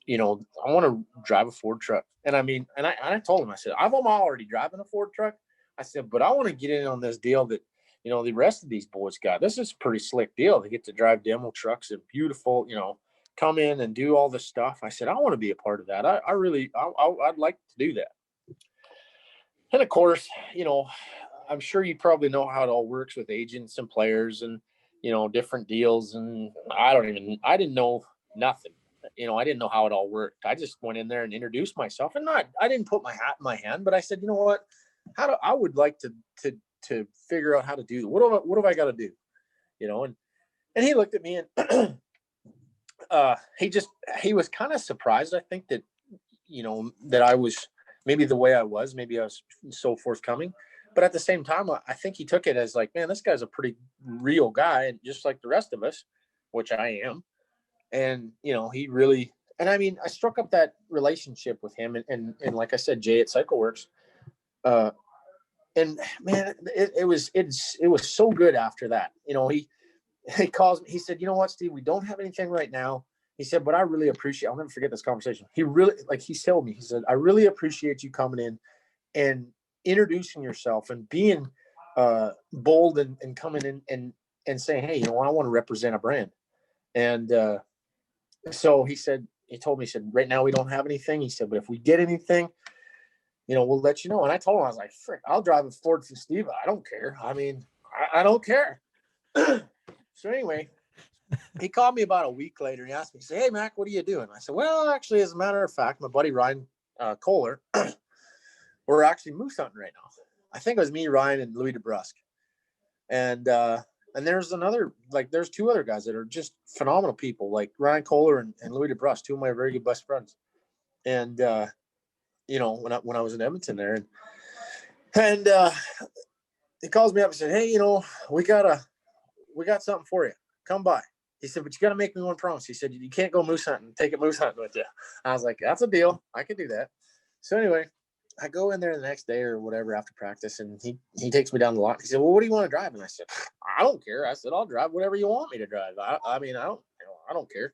want to drive a Ford truck. And I mean, and I told him, I said, I'm already driving a Ford truck. I said, but I want to get in on this deal that, the rest of these boys got. This is a pretty slick deal. They get to drive demo trucks and beautiful, come in and do all this stuff. I said, I want to be a part of that. I'd like to do that. And of course, I'm sure you probably know how it all works with agents and players and, different deals. And I didn't know nothing. I didn't know how it all worked. I just went in there and introduced myself, and I didn't put my hat in my hand, but I said, what, I would like to figure out how to do, what have I got to do? And he looked at me, and he was kind of surprised. I think that, that I was maybe the way I was, maybe I was so forthcoming, but at the same time, I think he took it as like, man, this guy's a pretty real guy, and just like the rest of us, which I am. And, he really, and I mean, I struck up that relationship with him, and like I said, Jay at Cycle Works, And man, it was so good after that. He calls me. He said, "You know what, Steve? We don't have anything right now." He said, "But I really appreciate." I'll never forget this conversation. He really, like, he told me. He said, "I really appreciate you coming in and introducing yourself and being bold and coming in and saying, hey, I want to represent a brand." And so he told me, he said, "Right now we don't have anything." He said, "But if we get anything, we'll let you know." And I told him, I was like, "Frick, I'll drive a Ford Festiva. I don't care. I mean, I don't care." So anyway, he called me about a week later. He asked me, he said, "Hey, Mac, what are you doing?" I said, "Well, actually, as a matter of fact, my buddy Ryan Kohler, we're actually moose hunting right now." I think it was me, Ryan, and Louis DeBrusque. And there's there's two other guys that are just phenomenal people, like Ryan Kohler and Louis DeBrusque, two of my very good best friends. And when I was in Edmonton there, and he calls me up and said, "Hey, we got something for you. Come by." He said, "But you got to make me one promise." He said, "You can't go moose hunting. Take it moose hunting with you." I was like, "That's a deal. I can do that." So anyway, I go in there the next day or whatever after practice, and he takes me down the lot. He said, "Well, what do you want to drive?" And I said, "I don't care." I said, "I'll drive whatever you want me to drive. I mean, I don't care."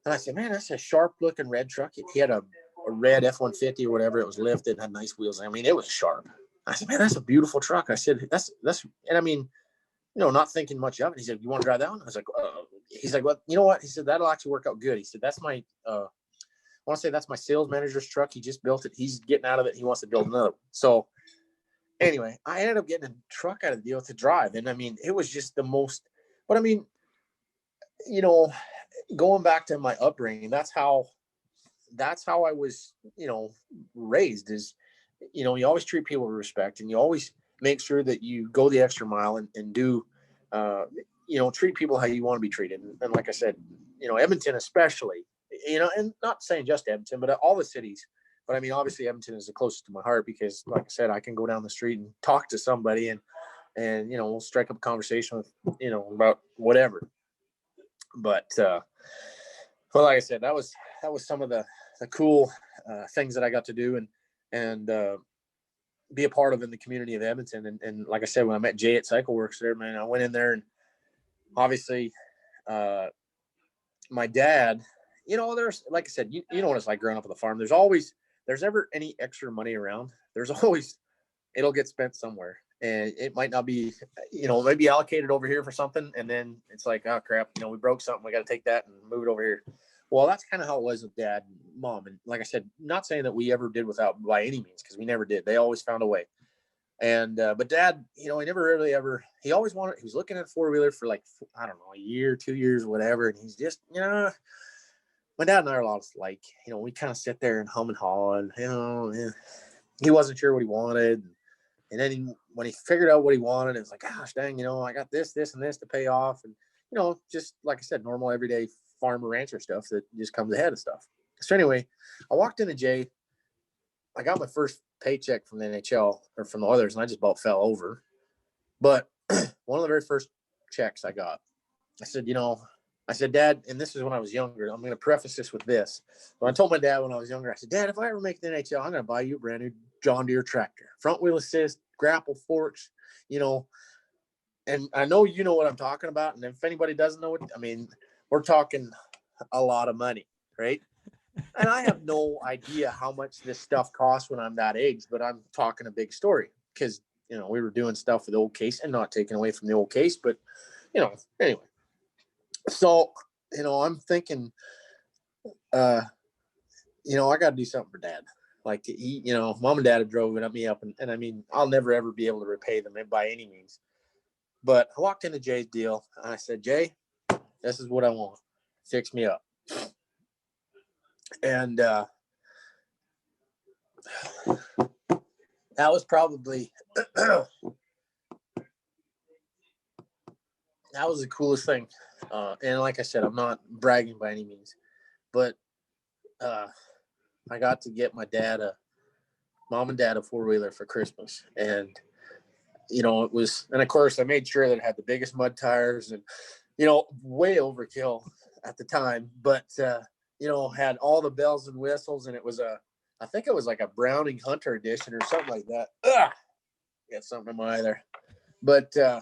And I said, "Man, that's a sharp looking red truck." He had a red F-150 or whatever. It was lifted, had nice wheels. I mean, it was sharp. I said, "Man, that's a beautiful truck." I said, that's, and I mean, not thinking much of it. He said, "You want to drive that one?" I was like, he's like, "Well, you know what?" He said, "That'll actually work out good." He said, "That's my, I want to say that's my sales manager's truck. He just built it. He's getting out of it. He wants to build another one." So anyway, I ended up getting a truck out of the deal to drive. And I mean, it was just the most, but I mean, going back to my upbringing, that's how I was, raised is, you always treat people with respect, and you always make sure that you go the extra mile and do, treat people how you want to be treated. And like I said, Edmonton especially, and not saying just Edmonton, but all the cities. But I mean, obviously Edmonton is the closest to my heart because, like I said, I can go down the street and talk to somebody and we'll strike up a conversation with, about whatever. But well, like I said, that was some of the cool things that I got to do and be a part of in the community of Edmonton. And like I said, when I met Jay at Cycle Works there, man, I went in there and obviously my dad, there's, like I said, you know what it's like growing up on the farm. There's never any extra money around. There's always, it'll get spent somewhere. And it might not be, maybe allocated over here for something. And then it's like, oh crap, we broke something. We got to take that and move it over here. Well, that's kind of how it was with Dad and Mom. And like I said, not saying that we ever did without by any means, because we never did. They always found a way. And, but Dad, he never really ever, he always wanted, he was looking at a 4-wheeler for like, I don't know, a year, 2 years, whatever. And he's just, my dad and I are a lot like, we kind of sit there and hum and haw and, he wasn't sure what he wanted. And then when he figured out what he wanted, it was like, gosh, dang, I got this, and this to pay off. And, just like I said, normal everyday farmer rancher stuff that just comes ahead of stuff. So anyway, I walked into Jay. I got my first paycheck from the NHL or from the Oilers, and I just about fell over. But one of the very first checks I got, I said, "Dad," and this is when I was younger. I'm going to preface this with this. When I told my dad when I was younger, I said, "Dad, if I ever make the NHL, I'm going to buy you a brand new John Deere tractor, front wheel assist, grapple forks, and I know you know what I'm talking about. And if anybody doesn't know it, I mean, we're talking a lot of money, right?" And I have no idea how much this stuff costs when I'm that age, but I'm talking a big story because, we were doing stuff with the old case and not taking away from the old case, but, anyway. So, I'm thinking, I got to do something for Dad. Like to eat, Mom and Dad have drove me up, and I mean, I'll never ever be able to repay them by any means. But I walked into Jay's deal and I said, "Jay, this is what I want. Fix me up." And that was probably that was the coolest thing. And like I said, I'm not bragging by any means, but I got to get my mom and dad a 4-wheeler for Christmas. And, it was, and of course I made sure that it had the biggest mud tires and, way overkill at the time, but, had all the bells and whistles. And it was I think it was like a Browning Hunter edition or something like that. Ugh! Got something in my eye there. But I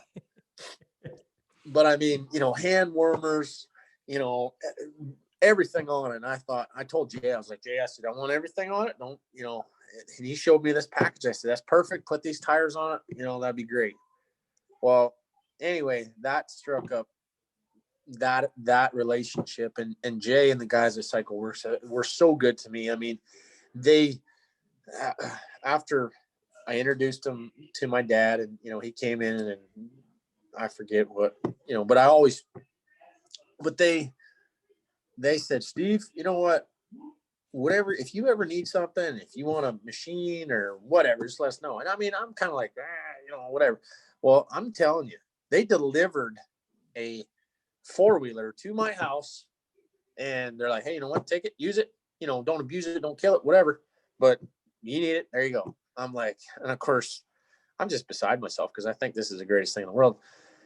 mean, hand warmers, everything on it. And I told Jay, I was like, Jay, I said, I want everything on it. Don't, and he showed me this package. I said, that's perfect. Put these tires on it. That'd be great. Well, anyway, that struck up that relationship, and Jay and the guys at Cycle were so good to me. I mean, they, after I introduced him to my dad, and, he came in and I forget what, but they said, Steve, you know what, whatever, if you ever need something, if you want a machine or whatever, just let us know. And I mean, I'm kind of like, whatever. Well, I'm telling you, they delivered a 4-wheeler to my house, and they're like, hey, you know what, take it, use it, don't abuse it, don't kill it, whatever, but you need it, there you go. I'm like, and of course, I'm just beside myself because I think this is the greatest thing in the world.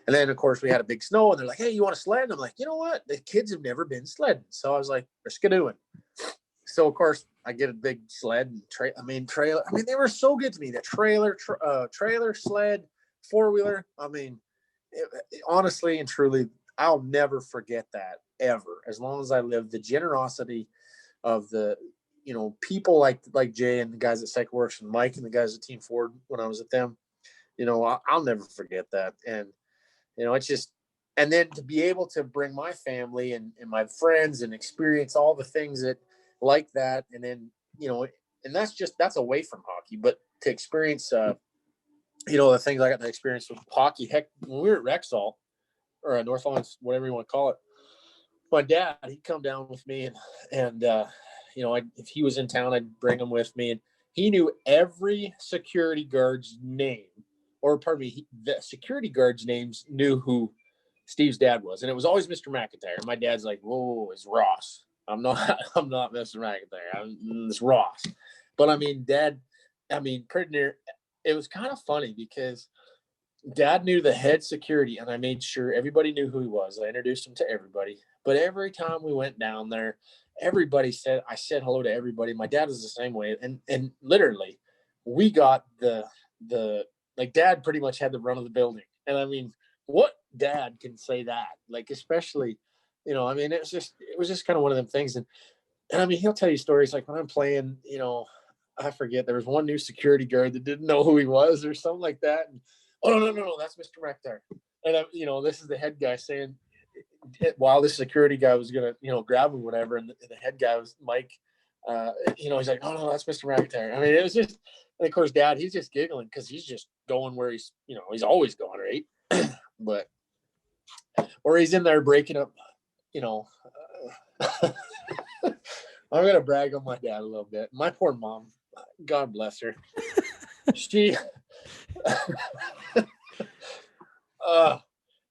And then, of course, we had a big snow, and they're like, hey, you want to sled? And I'm like, you know what? The kids have never been sledding. So I was like, they're skidooing. So, of course, I get a big sled and trailer. I mean, they were so good to me. The trailer, sled, 4-wheeler. I mean, honestly and truly, I'll never forget that ever. As long as I live, the generosity of the, people like Jay and the guys at Cycle Works and Mike and the guys at Team Ford when I was at them, I'll never forget that. And, it's just, and then to be able to bring my family and my friends and experience all the things that like that. And then, and that's away from hockey, but to experience, the things I got to experience with hockey. Heck, when we were at Rexall or North Lawrence, whatever you want to call it, my dad, he'd come down with me and if he was in town, I'd bring him with me, and he knew every security guard's name, or pardon me, the security guards' names knew who Steve's dad was. And it was always Mr. MacIntyre. My dad's like, whoa, it's Ross. I'm not Mr. MacIntyre. It's Ross. But I mean, pretty near, it was kind of funny because Dad knew the head security, and I made sure everybody knew who he was. I introduced him to everybody. But every time we went down there, I said hello to everybody. My dad was the same way. And literally, we got Dad pretty much had the run of the building. And I mean, what dad can say that? Like, especially, it was just kind of one of them things. And I mean, he'll tell you stories like when I'm playing, I forget, there was one new security guard that didn't know who he was or something like that. And, oh, no, that's Mr. MacIntyre. And, this is the head guy saying, while this security guy was going to, grab him, whatever. And the head guy was Mike, he's like, oh, no, that's Mr. MacIntyre. I mean, it was just, and of course, Dad, he's just giggling because he's just going where he's always going, right? But, or he's in there breaking up, I'm going to brag on my dad a little bit. My poor mom, God bless her. She,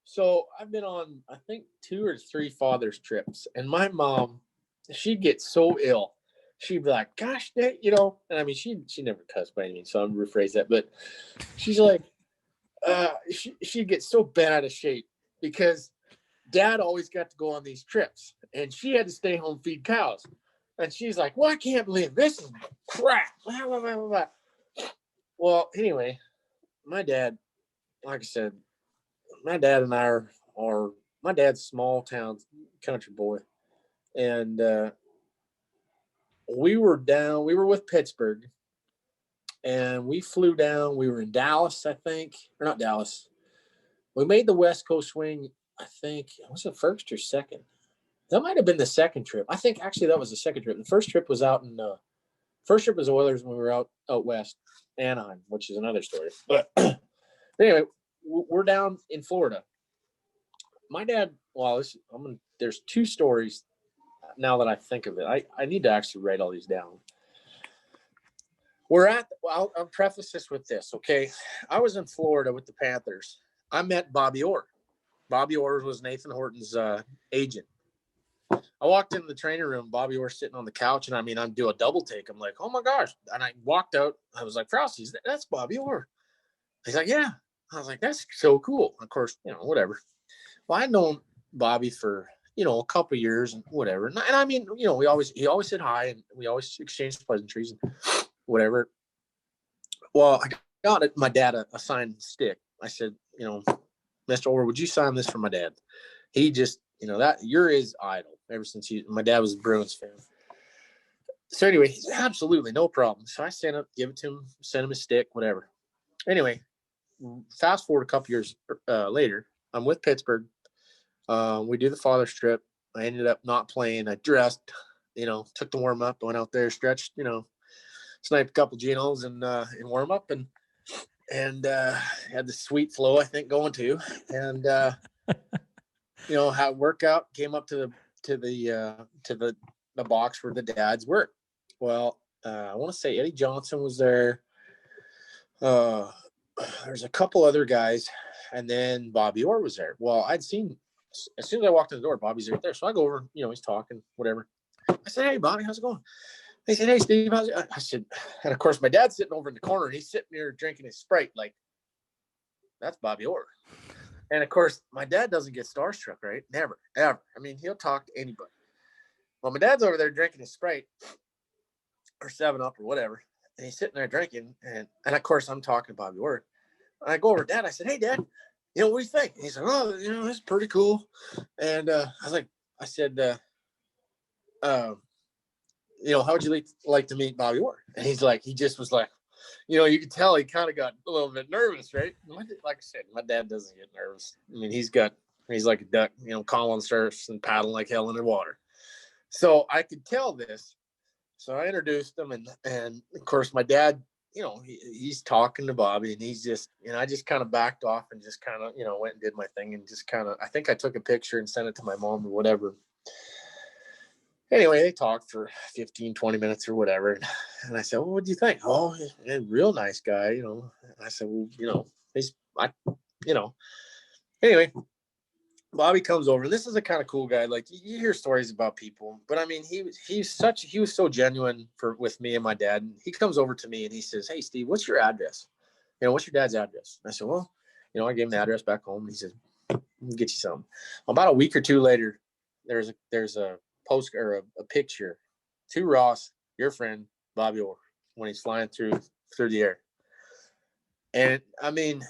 so I've been on, I think, 2 or 3 father's trips, and my mom, she'd get so ill. She'd be like, gosh, Dad, and I mean, she never cussed by any means, so I'm going to rephrase that, but she's like, she'd get so bent out of shape because Dad always got to go on these trips, and she had to stay home, feed cows. And she's like, well, I can't believe this is crap. Blah, blah, blah, blah. Well, anyway, my dad, like I said, my dad and I are my dad's a small town country boy. And we were with Pittsburgh, and we flew down. We were in Dallas, I think, or not Dallas. We made the West Coast swing, I think. Was it first or second? That might have been the second trip. I think actually that was the second trip. The first trip was first trip was Oilers when we were out west, Anaheim, which is another story. But anyway, we're down in Florida. My dad, there's 2 stories now that I think of it. I need to actually write all these down. I'll preface this with this, okay? I was in Florida with the Panthers. I met Bobby Orr. Bobby Orr was Nathan Horton's agent. I walked into the training room. Bobby Orr sitting on the couch, and I'm do a double take. I'm like, oh my gosh! And I walked out. I was like, Frosty, that's Bobby Orr. He's like, yeah. I was like, that's so cool. Of course, whatever. Well, I'd known Bobby for a couple of years and whatever. And I mean, he always said hi, and we always exchanged pleasantries and whatever. Well, I got my dad a signed stick. I said, Mr. Orr, would you sign this for my dad? He just, that you're his idol ever since my dad was a Bruins fan. So anyway, he's absolutely no problem. So I give it to him, send him a stick, whatever. Anyway, fast forward a couple years later, I'm with Pittsburgh. We do the father's trip. I ended up not playing. I dressed, took the warm up, went out there, stretched, sniped a couple Genos and warm up and had the sweet flow, I think, going too. And had workout, came up to the box where the dads work. Well, I want to say Eddie Johnson was there. There's a couple other guys, and then Bobby Orr was there. Well, I'd seen as soon as I walked in the door, Bobby's right there. So I go over, he's talking, whatever. I said, "Hey, Bobby, how's it going?" He said, "Hey, Steve, how's it?" I said, and of course, my dad's sitting over in the corner, and he's sitting there drinking his Sprite, like, that's Bobby Orr. And of course, my dad doesn't get starstruck, right? Never, ever. I mean, he'll talk to anybody. Well, my dad's over there drinking his Sprite or 7-Up or whatever, and he's sitting there drinking, and of course, I'm talking to Bobby Orr. I go over to Dad. I said, "Hey, Dad, what do you think?" And he's like, "Oh, it's pretty cool." And I said, how would you like to meet Bobby Orr? And he just was like, you could tell he kind of got a little bit nervous, right? Like I said, my dad doesn't get nervous. I mean, he's like a duck, calling surfs and paddling like hell in the water. So I could tell this. So I introduced him, and of course my dad, he's talking to Bobby, and he's just, I just kind of backed off and just kind of, went and did my thing, and just kind of, I think I took a picture and sent it to my mom or whatever. Anyway, they talked for 15, 20 minutes or whatever. And I said, "Well, what do you think?" "Oh, a real nice guy, And I said, "Well, anyway, Bobby comes over. This is a kind of cool guy. Like, you hear stories about people, but I mean, he was so genuine with me and my dad. And he comes over to me and he says, "Hey, Steve, what's your address? What's your dad's address?" And I said, "Well, I gave him the address back home." And he says, "I'll get you some." About a week or two later, there's a post or a picture to Ross, your friend, Bobby Orr, when he's flying through the air. And I mean,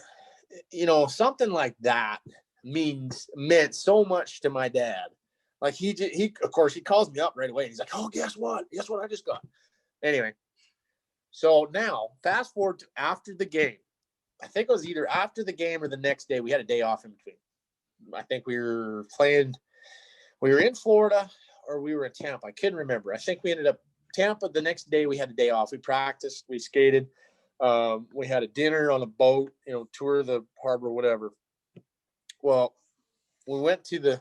something like that meant so much to my dad. Like he of course he calls me up right away and he's like, "Oh, guess what I just got." Anyway, so now fast forward to after the game. I think it was either after the game or the next day. We had a day off in between. I think we were in Florida or we were in Tampa. I couldn't remember. I think we ended up Tampa. The next day we had a day off. We practiced, we skated, we had a dinner on a boat, tour the harbor, whatever. Well, we went to the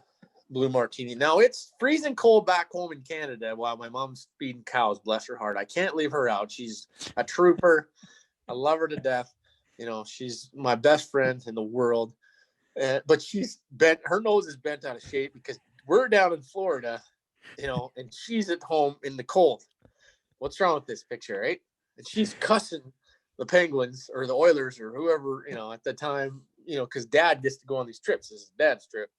Blue Martini. Now it's freezing cold back home in Canada while my mom's feeding cows. Bless her heart. I can't leave her out. She's a trooper. I love her to death. She's my best friend in the world. But she's bent. Her nose is bent out of shape because we're down in Florida, and she's at home in the cold. What's wrong with this picture, right? And she's cussing the Penguins or the Oilers or whoever, at the time, because Dad gets to go on these trips. This is Dad's trip.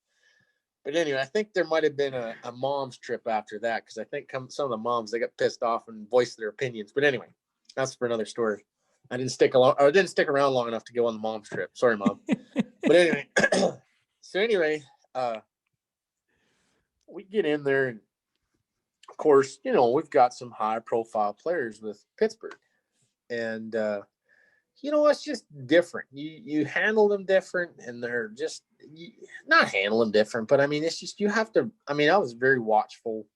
But anyway, I think there might have been a mom's trip after that, because I think some of the moms, they got pissed off and voiced their opinions. But anyway, that's for another story. I didn't stick around long enough to go on the mom's trip. Sorry, Mom. But anyway, we get in there, and of course, we've got some high profile players with Pittsburgh, and it's just different. You handle them different, and they're just not handle them different, but I mean, it's just, you have to, I mean, I was very watchful.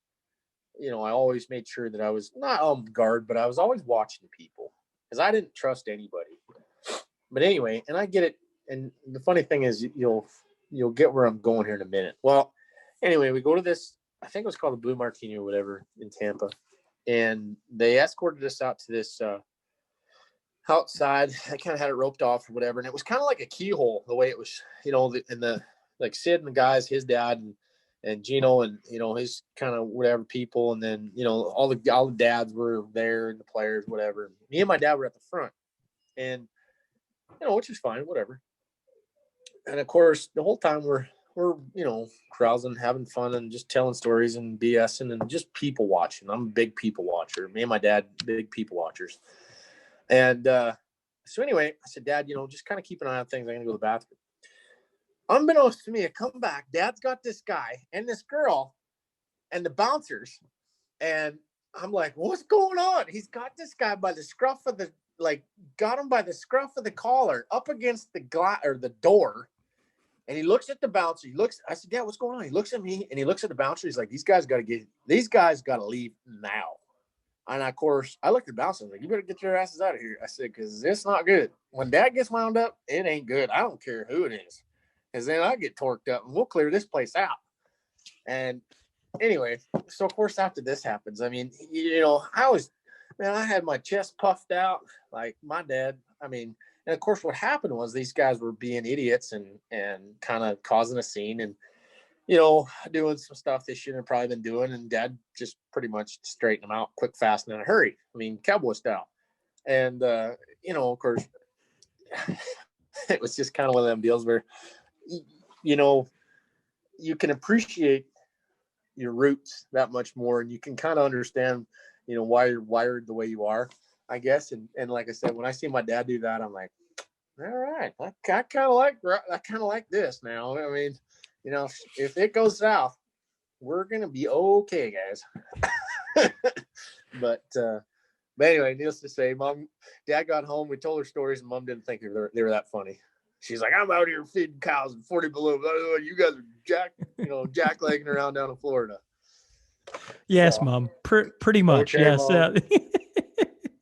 I always made sure that I was not on guard, but I was always watching people because I didn't trust anybody. But anyway, and I get it. And the funny thing is, you'll get where I'm going here in a minute. Well, anyway, we go to this, I think it was called the Blue Martini or whatever in Tampa. And they escorted us out to this outside. I kind of had it roped off or whatever. And it was kind of like a keyhole, the way it was, like Sid and the guys, his dad and Gino and, his kind of whatever people. And then, all the dads were there and the players, whatever. Me and my dad were at the front. And, which is fine, whatever. And of course, the whole time we're carousing, having fun, and just telling stories and BSing and just people watching. I'm a big people watcher. Me and my dad, big people watchers. And So anyway, I said, Dad, just kind of keep an eye on things. I'm going to go to the bathroom. Unbeknownst to me, I come back. Dad's got this guy and this girl and the bouncers. And I'm like, what's going on? He's got this guy by the scruff of the, got him by the scruff of the collar up against the glass or the door. And he looks at the bouncer. I said, Dad, what's going on? He looks at me and he looks at the bouncer. He's like, these guys got to leave now. And of course, I looked at the bouncer. I was like, you better get your asses out of here. I said, because it's not good. When Dad gets wound up, it ain't good. I don't care who it is. Because then I get torqued up and we'll clear this place out. And anyway, so of course, after this happens, I mean, I had my chest puffed out like my dad. I mean, and of course, what happened was these guys were being idiots and kind of causing a scene and, doing some stuff they shouldn't have probably been doing. And Dad just pretty much straightened them out quick, fast, and in a hurry. I mean, cowboy style. And, of course, it was just kind of one of them deals where, you can appreciate your roots that much more. And you can kind of understand, why you're wired the way you are, I guess. And like I said, when I see my dad do that, I'm like, all right, I kind of like this now. I mean, if it goes south, we're going to be okay, guys. But anyway, needless to say, Dad got home. We told her stories and Mom didn't think they were that funny. She's like, I'm out here feeding cows in 40 below. You guys are jacklegging around down in Florida. Yes, So, Mom. Pretty much. okay, yes. Mom.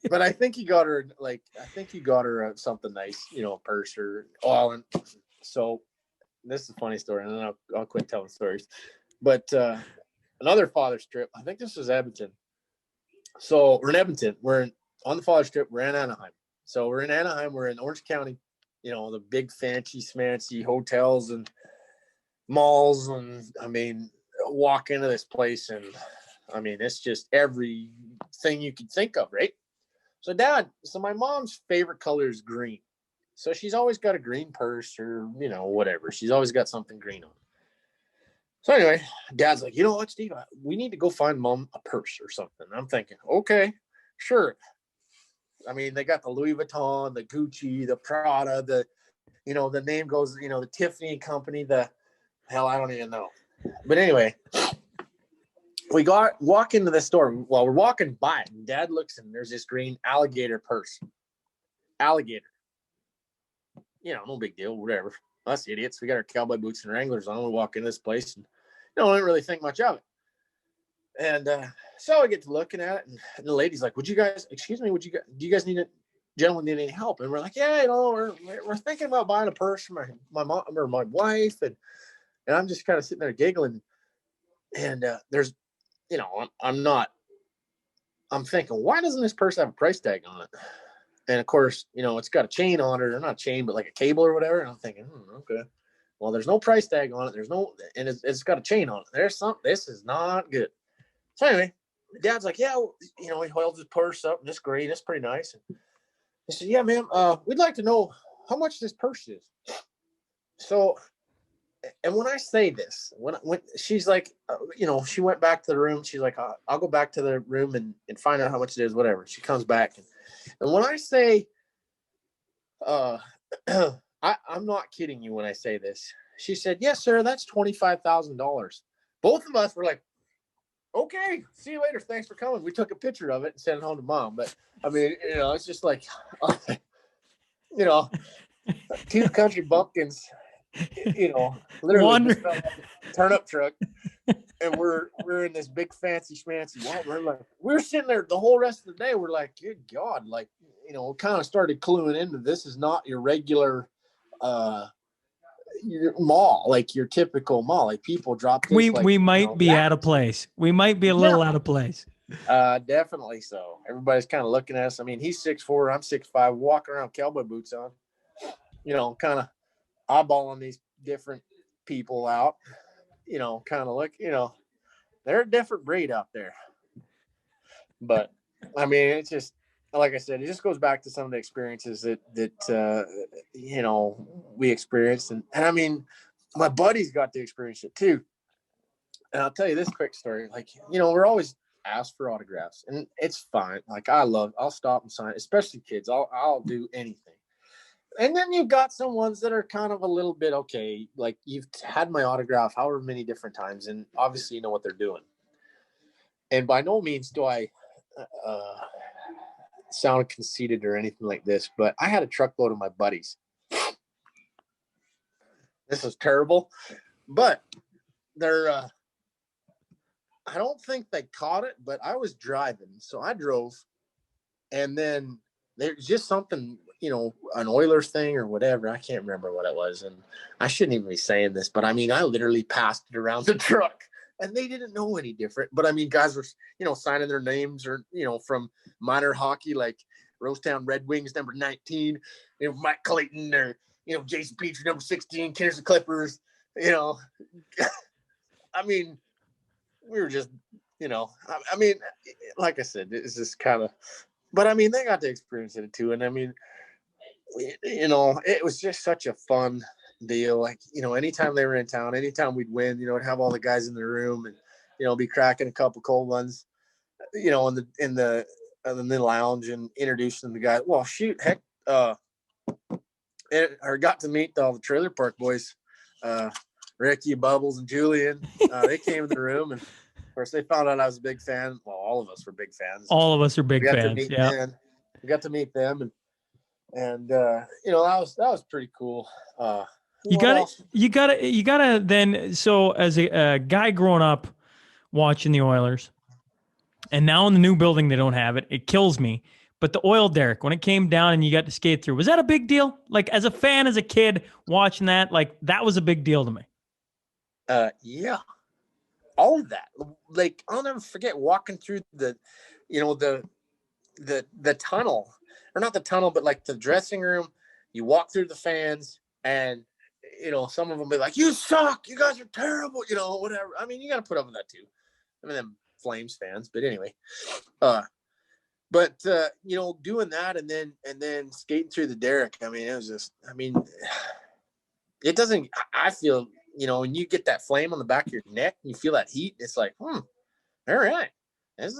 But I think he got her something nice, a purse or and so this is a funny story, and then I'll quit telling stories. But another father's trip, I think this was Edmonton. So we're in Edmonton. On the father's trip. We're in Anaheim. So we're in Anaheim. We're in Orange County. The big fancy smancy hotels and malls, and I mean, walk into this place, and I mean, it's just everything you could think of, right? So my mom's favorite color is green. So she's always got a green purse or, whatever. She's always got something green on. So anyway, Dad's like, you know what, Steve, we need to go find Mom a purse or something. I'm thinking, okay, sure. I mean, they got the Louis Vuitton, the Gucci, the Prada, the name goes, the Tiffany company, the hell, I don't even know. But anyway, we walk into the store. While we're walking by it, and Dad looks and there's this green alligator purse. Alligator. No big deal, whatever. Us idiots. We got our cowboy boots and Wranglers on. We walk into this place and didn't really think much of it. And so I get to looking at it, and the lady's like, do you guys need gentlemen need any help? And we're like, yeah, we're thinking about buying a purse for my mom or my wife. And I'm just kind of sitting there giggling. And there's, I'm thinking, why doesn't this purse have a price tag on it? And of course, it's got a chain on it, or not a chain, but like a cable or whatever. And I'm thinking, okay. Well, there's no price tag on it. And it's got a chain on it. This is not good. So anyway, Dad's like, yeah, he holds his purse up and it's great. It's pretty nice. And he said, yeah, ma'am, we'd like to know how much this purse is. So, and when I say this, when she's like, she went back to the room. She's like, I'll go back to the room and find out how much it is, whatever. She comes back. And when I say, I'm not kidding you when I say this. She said, yes, sir, that's $25,000. Both of us were like, okay, see you later. Thanks for coming. We took a picture of it and sent it home to Mom. But I mean, it's just like, two country bumpkins, literally just felt like a turnip truck. And we're in this big fancy schmancy. We're sitting there the whole rest of the day. We're like, good God, kind of started cluing into this is not your regular your mall, like your typical mall. Like people drop this, we might be out of place. We might be a little out of place. Definitely so. Everybody's kind of looking at us. I mean, he's 6'4", I'm 6'5", walking around cowboy boots on, kind of eyeballing these different people out, kind of look, they're a different breed out there. But I mean, it's just, like I said, it just goes back to some of the experiences that we experienced. And I mean, my buddies got to experience it too. And I'll tell you this quick story. Like, we're always ask for autographs, and it's fine. Like I'll stop and sign, especially kids. I'll do anything. And then you've got some ones that are kind of a little bit okay. Like you've had my autograph however many different times, and obviously you know what they're doing. And by no means do I sound conceited or anything like this, but I had a truckload of my buddies. This is terrible, but they're I don't think they caught it, but I was driving, so I drove, and then there's just something, an Oilers thing or whatever. I can't remember what it was, and I shouldn't even be saying this, but I mean, I literally passed it around the truck, and they didn't know any different. But I mean, guys were, signing their names or, from minor hockey, like Rosetown Red Wings number 19, Mike Clayton, or Jason Petrie number 16, Kenners the Clippers. I mean, we were just, I mean, like I said, it's just kind of, but I mean, they got to experience it too. And I mean, it was just such a fun deal. Like, anytime they were in town, anytime we'd win, I'd have all the guys in the room and, be cracking a couple cold ones, in the lounge and introducing the guy. Well, shoot, heck, or got to meet all the Trailer Park boys, Ricky, Bubbles, and Julian. They came in the room, and of course they found out I was a big fan. Well, all of us were big fans. All of us are big fans. Yeah, we got to meet them, and that was pretty cool. You gotta then. So as a guy growing up watching the Oilers, and now in the new building they don't have it. It kills me. But the oil derrick, when it came down and you got to skate through, was that a big deal? Like as a fan, as a kid watching that, like that was a big deal to me. Yeah, all of that. Like I'll never forget walking through the tunnel, or not the tunnel, but like the dressing room. You walk through the fans, and some of them be like, "You suck. You guys are terrible." Whatever. I mean, you got to put up with that too. I mean, them Flames fans, but anyway. But doing that and then skating through the derrick, I mean, it was just, I mean, it doesn't, I feel, when you get that flame on the back of your neck, and you feel that heat, it's like, all right,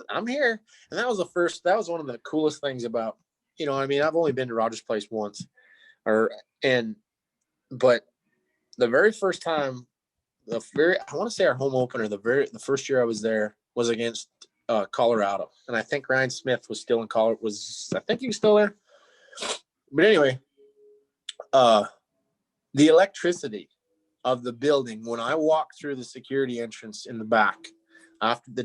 I'm here. And that was one of the coolest things about, I mean, I've only been to Rogers Place once, but the very first time, I want to say our home opener, the first year I was there was against Colorado, and I think Ryan Smith was still in Colorado. I think he was still there. But anyway, the electricity of the building when I walked through the security entrance in the back,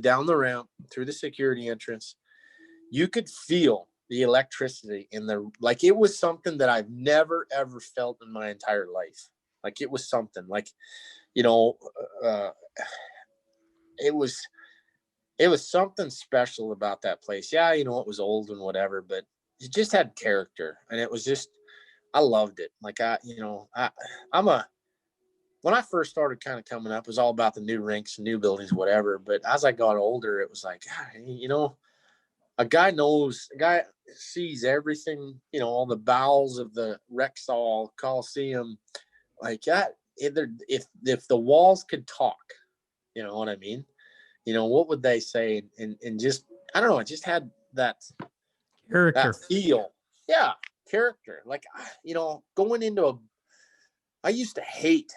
down the ramp through the security entrance, you could feel the electricity like it was something that I've never ever felt in my entire life. Like it was something like, it was something special about that place. Yeah, it was old and whatever, but it just had character, and it was just, I loved it. Like when I first started kind of coming up, it was all about the new rinks and new buildings, whatever. But as I got older, it was like, a guy sees everything, all the bowels of the Rexall Coliseum, like that. If the walls could talk, you know what I mean? What would they say? And just, I don't know, it just had that Character. That feel. Yeah, character. Like, I used to hate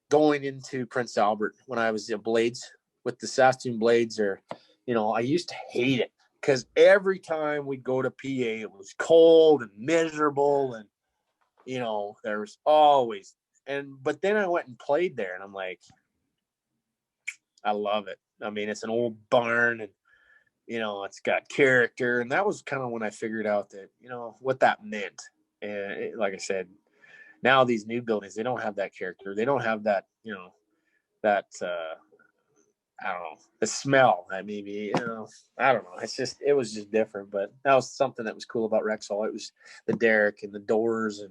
going into Prince Albert when I was Blades with the Saskatoon Blades, or, I used to hate it because every time we'd go to PA, it was cold and miserable, and, there was always, but then I went and played there, and I'm like, I love it. I mean, it's an old barn, and, it's got character. And that was kind of when I figured out that, what that meant. And like I said, now these new buildings, they don't have that character. They don't have that, that, I don't know, the smell. Maybe, I don't know. It was just different, but that was something that was cool about Rexall. It was the derrick and the doors,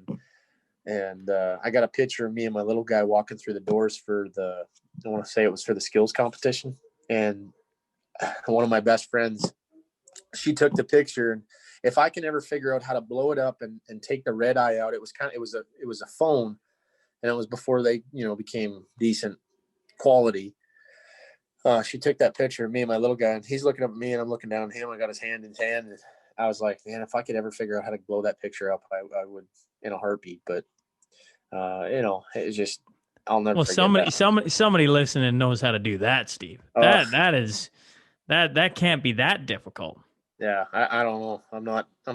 and I got a picture of me and my little guy walking through the doors for I want to say it was for the skills competition. And one of my best friends, she took the picture. And if I can ever figure out how to blow it up and take the red eye out, it was a phone, and it was before they, became decent quality. she took that picture of me and my little guy, and he's looking up at me, and I'm looking down at him. I got his hand in his hand, and I was like, man, if I could ever figure out how to blow that picture up, I would in a heartbeat. But it's just, I'll never. Well, forget somebody listening knows how to do that, Steve. That can't be that difficult. Yeah, I don't know. I'm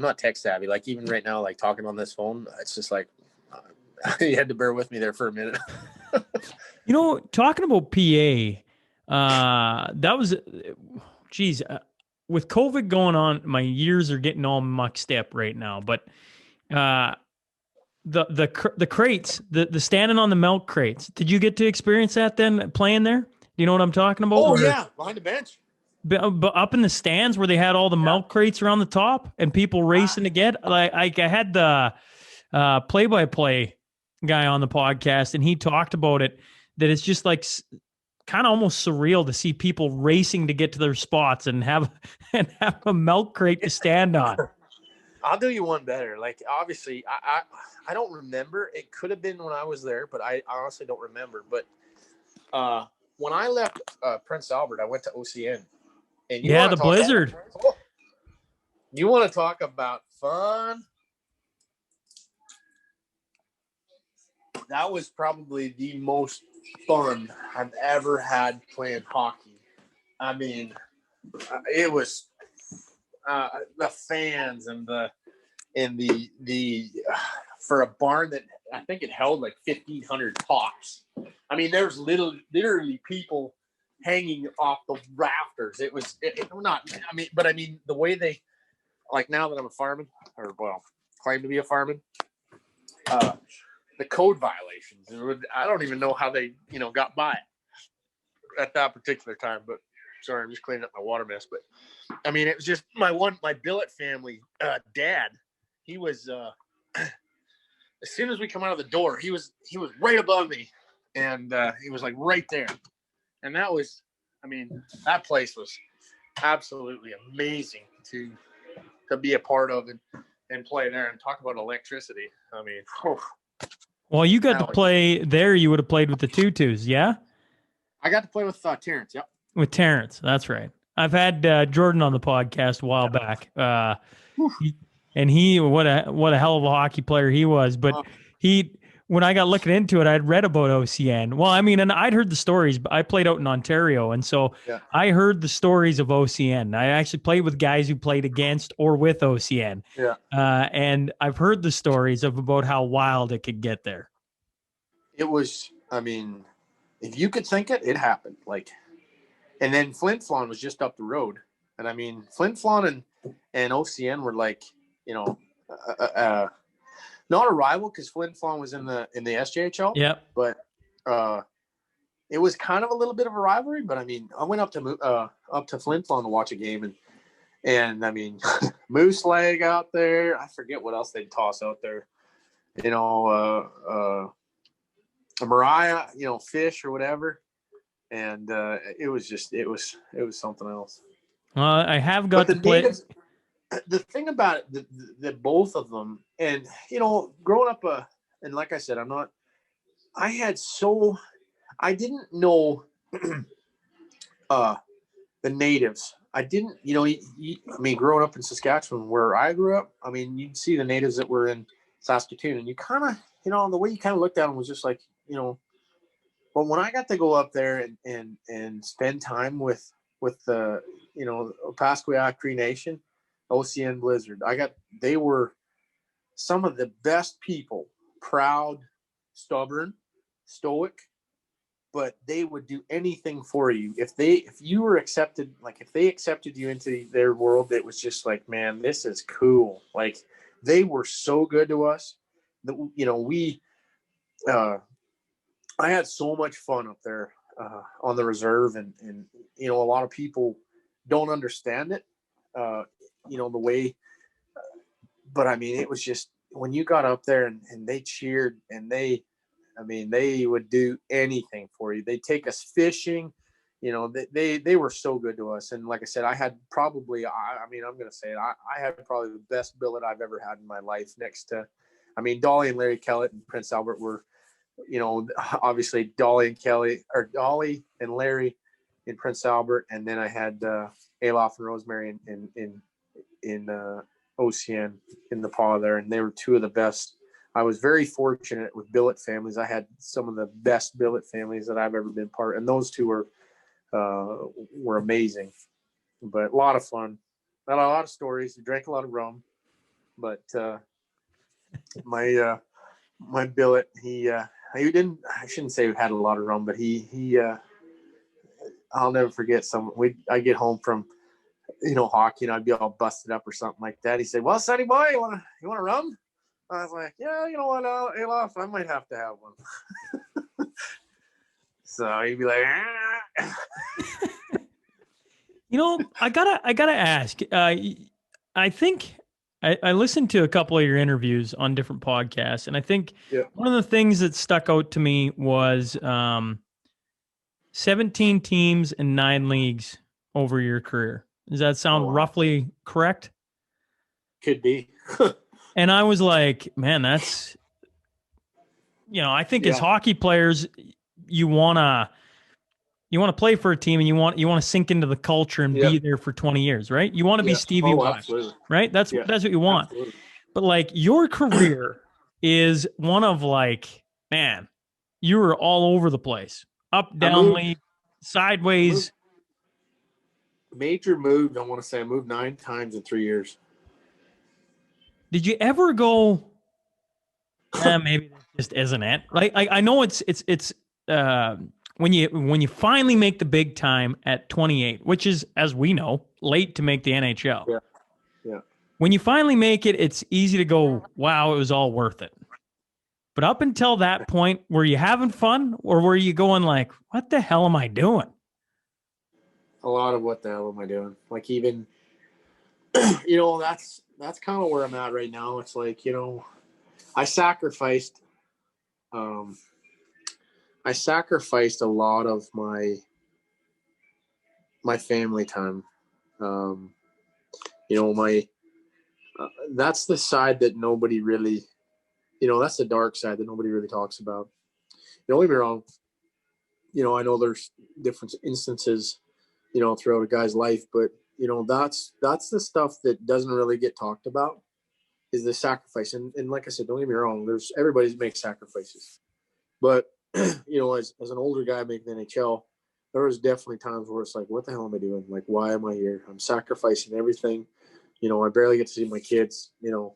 not tech savvy. Like even right now, like talking on this phone, it's just like you had to bear with me there for a minute. Talking about PA, that was, geez, with COVID going on, my years are getting all mucked up right now. But the crates, the standing on the milk crates, did you get to experience that then playing there? Do you know what I'm talking about? Oh yeah, behind the bench. But up in the stands where they had all the milk crates around the top and people racing to get, like I had the play-by-play guy on the podcast, and he talked about it, that it's just like kind of almost surreal to see people racing to get to their spots and have a milk crate to stand on. I'll do you one better. Like obviously I don't remember. It could have been when I was there, but I honestly don't remember. But when I left Prince Albert, I went to OCN. And the blizzard. You want to talk about fun? That was probably the most fun I've ever had playing hockey. I mean, it was the fans and the for a barn that I think it held like 1,500 tops. I mean, there's literally people hanging off the rafters. It was not. I mean, but I mean the way they, like now that I'm a fireman, or well, claim to be a fireman. The code violations. I don't even know how they, got by at that particular time. But sorry, I'm just cleaning up my water mess. But I mean, it was just my billet family dad. He was as soon as we come out of the door, he was right above me, and he was like right there, and that was, I mean, that place was absolutely amazing to be a part of and play there, and talk about electricity. I mean. Well, you got to play there. You would have played with the Tutus, yeah? I got to play with Terrence, yep. With Terrence, that's right. I've had Jordan on the podcast a while back. And what a hell of a hockey player he was. But when I got looking into it, I'd read about OCN. Well, I mean, and I'd heard the stories. I played out in Ontario, and so I heard the stories of OCN. I actually played with guys who played against or with OCN. Yeah. And I've heard the stories about how wild it could get there. It was, I mean, if you could think it, it happened. Like, and then Flin Flon was just up the road. And I mean, Flin Flon and OCN were like, not a rival, because Flin Flon was in the SJHL. Yep. But it was kind of a little bit of a rivalry. But I mean, I went up to Flin Flon to watch a game, and I mean, moose leg out there. I forget what else they'd toss out there. A Mariah, fish or whatever. And it was something else. I have got to play. Natives, the thing about it, the both of them, and growing up, and like I said, I didn't know the natives. I didn't, I mean, growing up in Saskatchewan, where I grew up, I mean, you'd see the natives that were in Saskatoon, and you kind of, the way you kind of looked at them was just like, but when I got to go up there and spend time with the, Pasquia Cree Nation, OCN Blizzard, they were some of the best people, proud, stubborn, stoic, but they would do anything for you. If you were accepted, like if they accepted you into their world, it was just like, man, this is cool. Like they were so good to us that, I had so much fun up there on the reserve, and a lot of people don't understand it, the way, but I mean, it was just when you got up there and they cheered, and they would do anything for you. They'd take us fishing, they were so good to us. And like I said, I had probably, I'm going to say it, I had probably the best billet I've ever had in my life, next to, Dolly and Larry Kellett and Prince Albert were, obviously Dolly and Larry in Prince Albert, and then I had Alof and Rosemary in OCN in the paw there, and they were two of the best. I was very fortunate with billet families. I had some of the best billet families that I've ever been part of, and those two were amazing. But a lot of fun. Not a lot of stories. We drank a lot of rum, but my billet, he didn't. I shouldn't say we had a lot of rum, but he I'll never forget. I get home from hockey, and I'd be all busted up or something like that. He said, "Well, Sonny boy, you want a rum?" I was like, "Yeah, you know what, Alof, I might have to have one." So he'd be like, "Ah." I gotta ask. I think I listened to a couple of your interviews on different podcasts, and I think one of the things that stuck out to me was 17 teams and 9 leagues over your career. Does that sound roughly correct? Could be. And I was man, that's, I think as hockey players, you want to play for a team, and you want to sink into the culture and be there for 20 years, right? You want to be Stevie West, right? That's what you want. Absolutely. But your career is one of man, you were all over the place, up, down, league, sideways. Major moved. I want to say I moved 9 times in 3 years. Did you ever go, maybe that just isn't it? I know it's when you finally make the big time at 28, which is, as we know, late to make the NHL. Yeah. When you finally make it, it's easy to go, wow, it was all worth it. But up until that point, were you having fun, or were you going what the hell am I doing? A lot of what the hell am I doing? Even, that's kind of where I'm at right now. It's I sacrificed a lot of my family time. That's the side that nobody really, that's the dark side that nobody really talks about. Don't get me wrong. I know there's different instances, throughout a guy's life, but that's the stuff that doesn't really get talked about, is the sacrifice. And like I said, don't get me wrong, everybody makes sacrifices, but as an older guy making the NHL, there was definitely times where it's what the hell am I doing? Why am I here? I'm sacrificing everything. I barely get to see my kids, a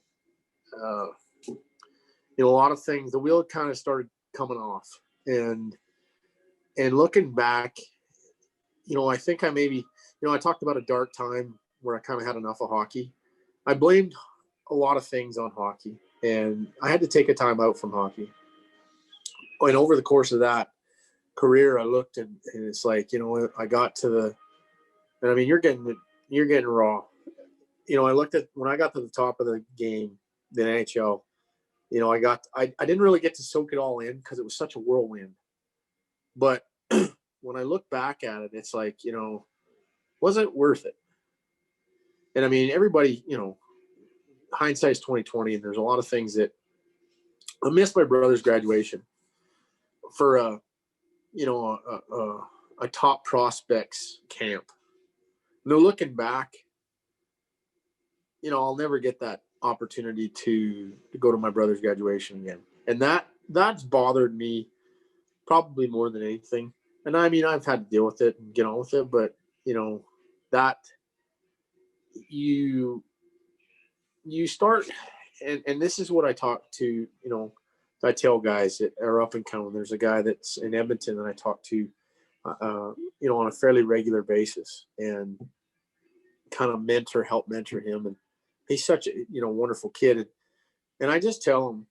lot of things, the wheel kind of started coming off, and looking back, I think I maybe, I talked about a dark time where I kind of had enough of hockey. I blamed a lot of things on hockey, and I had to take a time out from hockey. And over the course of that career, I looked and it's I got to and I mean, you're getting raw. I looked at when I got to the top of the game, the NHL, I didn't really get to soak it all in because it was such a whirlwind. But when I look back at it, it's was it worth it? And I mean, everybody, hindsight's 2020, and there's a lot of things that I missed my brother's graduation for a top prospects camp. No, looking back, I'll never get that opportunity to go to my brother's graduation again. And that's bothered me probably more than anything. And I mean, I've had to deal with it and get on with it, but that you start, and this is what I talk to, I tell guys that are up and coming. There's a guy that's in Edmonton that I talk to, on a fairly regular basis, and kind of help mentor him. And he's such a, wonderful kid. And I just tell him,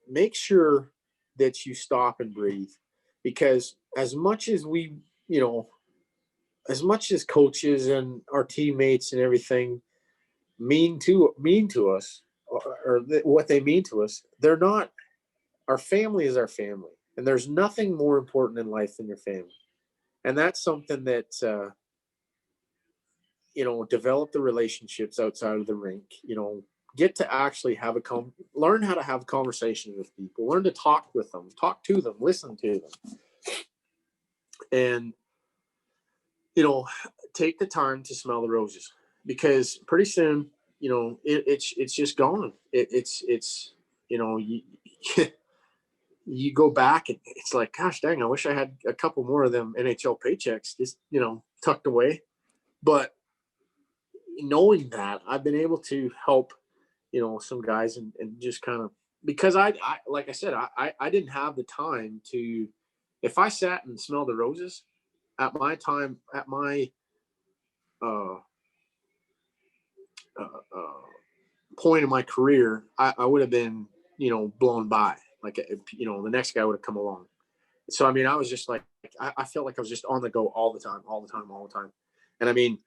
make sure that you stop and breathe, because as much as we, as much as coaches and our teammates and everything mean to us, or what they mean to us, they're not. Our family is our family, and there's nothing more important in life than your family. And that's something that develop the relationships outside of the rink. Get to actually learn how to have conversations with people, learn to talk with them, talk to them, listen to them. And take the time to smell the roses, because pretty soon, it's just gone. It's you, you go back and it's like, gosh dang, I wish I had a couple more of them NHL paychecks just, tucked away. But knowing that, I've been able to help, some guys and just kind of, because I like I said, I didn't have the time to, if I sat and smelled the roses at my time, at my point in my career, I would have been, blown by. Like, the next guy would have come along. So, I mean, I was just like, I felt like I was just on the go all the time. And I mean,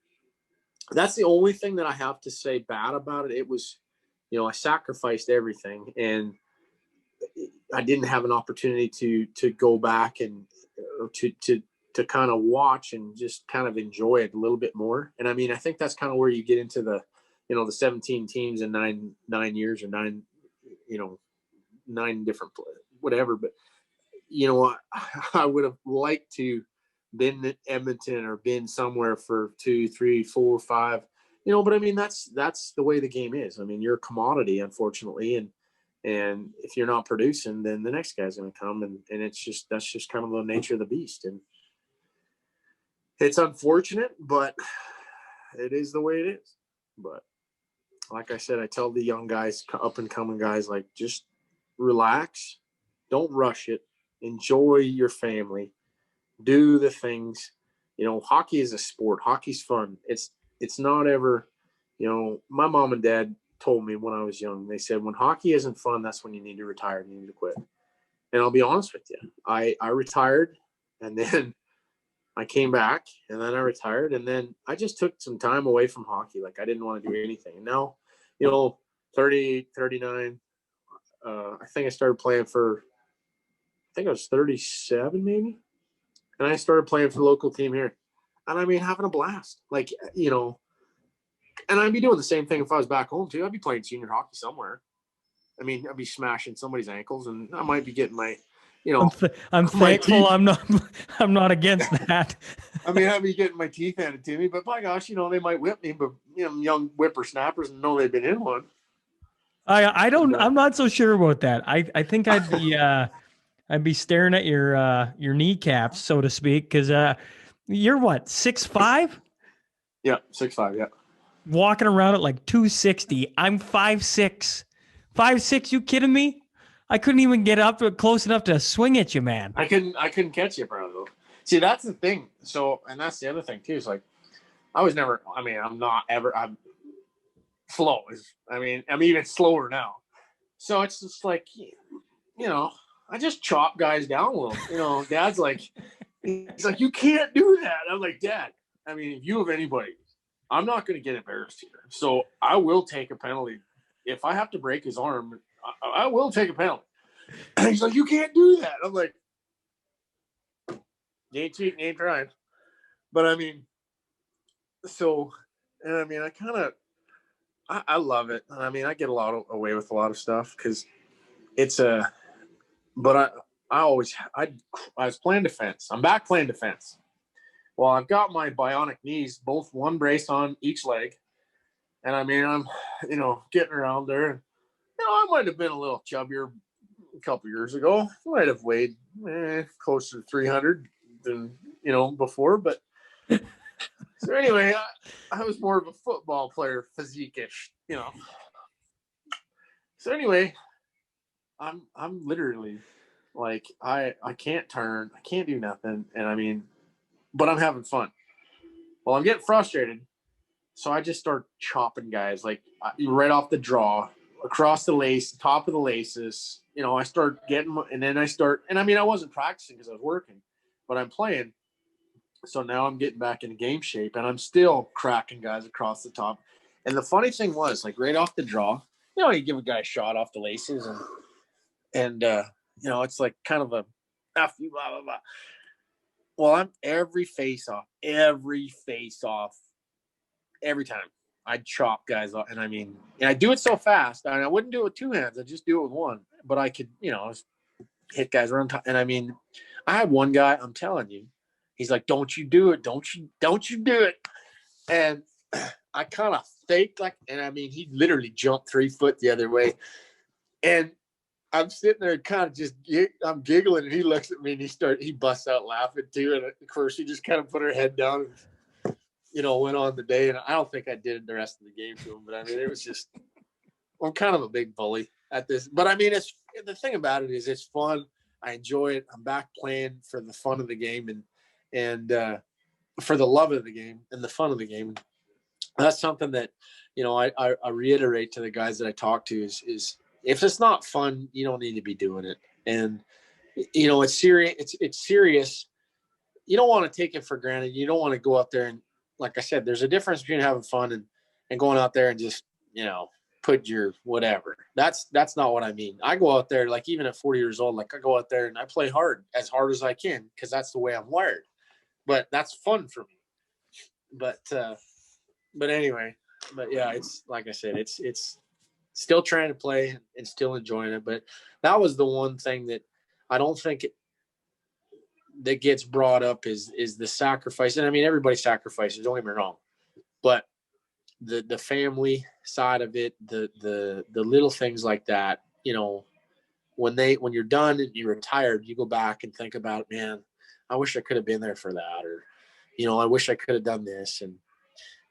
that's the only thing that I have to say bad about it. It was, I sacrificed everything, and I didn't have an opportunity to go back and or to kind of watch and just kind of enjoy it a little bit more. And I mean, I think that's kind of where you get into the, the 17 teams in 9 years, or 9 different whatever. But I would have liked to been in Edmonton or been somewhere for 2, 3, 4, 5, but I mean, that's the way the game is. I mean, you're a commodity, unfortunately. And if you're not producing, then the next guy's going to come, and that's just kind of the nature of the beast. And it's unfortunate, but it is the way it is. But like I said, I tell the young guys, up and coming guys, like, just relax, don't rush it, enjoy your family, do the things. Hockey is a sport. Hockey's fun. It's not ever, my mom and dad told me when I was young, they said, when hockey isn't fun, that's when you need to retire and you need to quit. And I'll be honest with you, I retired, and then I came back, and then I retired, and then I just took some time away from hockey. Like, I didn't want to do anything. And now, 38, 39, I think I started playing I think I was 37 maybe. And I started playing for the local team here. And I mean, having a blast. Like, and I'd be doing the same thing if I was back home too. I'd be playing senior hockey somewhere. I mean, I'd be smashing somebody's ankles, and I might be getting my, I'm thankful I'm not against that. I mean, I'd be getting my teeth handed to me, but by gosh, they might whip me, but young whippersnappers know they've been in one. I'm not so sure about that. I think I'd be staring at your kneecaps, so to speak, because you're what, 6'5"? Yeah, 6'5", yeah. Walking around at like 260. I'm 5'6". 5'6", you kidding me? I couldn't even get up close enough to swing at you, man. I couldn't catch you, bro. See, that's the thing. So, and that's the other thing too. It's like, I'm slow. I'm even slower now. So it's just like, I just chop guys down a little. Dad's like, he's like, you can't do that. I'm like, Dad, I mean, if you have anybody, I'm not going to get embarrassed here. So I will take a penalty. If I have to break his arm, I will take a penalty. And he's like, you can't do that. I'm like, you ain't cheating, you ain't trying. But I mean, I love it. I mean, I get away with a lot of stuff because it's but I was playing defense. I'm back playing defense. Well, I've got my bionic knees, both one brace on each leg. And I mean, I'm, getting around there. And, I might have been a little chubbier a couple years ago. I might have weighed closer to 300 than, before. But so anyway, I was more of a football player, physique-ish, So anyway, I'm literally like, I can't turn, I can't do nothing. And I mean, but I'm having fun. Well, I'm getting frustrated. So I just start chopping guys, like right off the draw, across the lace, top of the laces. I start getting, and I mean, I wasn't practicing because I was working, but I'm playing. So now I'm getting back into game shape, and I'm still cracking guys across the top. And the funny thing was, like, right off the draw, you give a guy a shot off the laces, and it's like kind of a F you, blah, blah, blah. Well, I'm every face off, every time I chop guys off. And I mean, and I do it so fast. I wouldn't do it with two hands. I just do it with one. But I could, hit guys around top. And I mean, I had one guy, I'm telling you, he's like, "Don't you do it? Don't you do it?" And I kind of faked and I mean, he literally jumped 3 foot the other way, and I'm sitting there kind of I'm giggling, and he looks at me and he busts out laughing too. And of course, she just kind of put her head down and, went on the day. And I don't think I did the rest of the game to him, but I mean, it was just, I'm kind of a big bully at this. But I mean, the thing about it is it's fun. I enjoy it. I'm back playing for the fun of the game and for the love of the game and the fun of the game. That's something that, I reiterate to the guys that I talk to is if it's not fun, you don't need to be doing it. And, it's serious. It's serious. You don't want to take it for granted. You don't want to go out there and, like I said, there's a difference between having fun and going out there and just, put your whatever. That's not what I mean. I go out there, like even at 40 years old, like I go out there and I play as hard as I can because that's the way I'm wired. But that's fun for me. But anyway, yeah, it's like I said, it's still trying to play and still enjoying it. But that was the one thing that I don't think that gets brought up is the sacrifice. And I mean, everybody sacrifices, don't get me wrong, but the family side of it, the little things like that, when you're done and you're retired, you go back and think about, man, I wish I could have been there for that. Or, I wish I could have done this. And,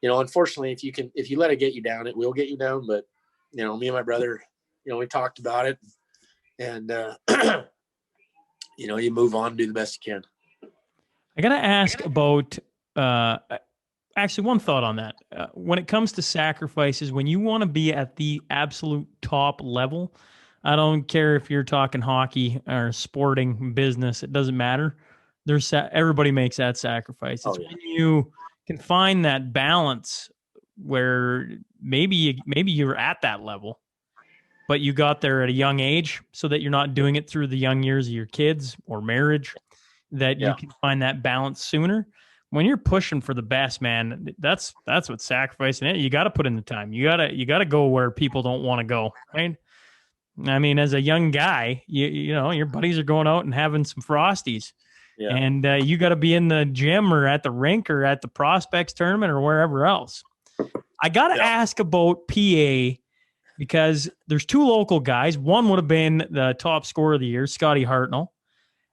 unfortunately, if you let it get you down, it will get you down. But, me and my brother, we talked about it, and, you move on and do the best you can. I got to ask about, actually, one thought on that. When it comes to sacrifices, when you want to be at the absolute top level, I don't care if you're talking hockey or sporting business, it doesn't matter. Everybody makes that sacrifice. It's when you can find that balance where maybe you're at that level, but you got there at a young age so that you're not doing it through the young years of your kids or marriage, that you can find that balance sooner. When you're pushing for the best, man, that's what sacrificing it. You got to put in the time. You got to go where people don't want to go, right? I mean, as a young guy, you know, your buddies are going out and having some Frosties. Yeah. And you got to be in the gym or at the rink or at the prospects tournament or wherever else. I got to ask about PA because there's two local guys. One would have been the top scorer of the year, Scotty Hartnell.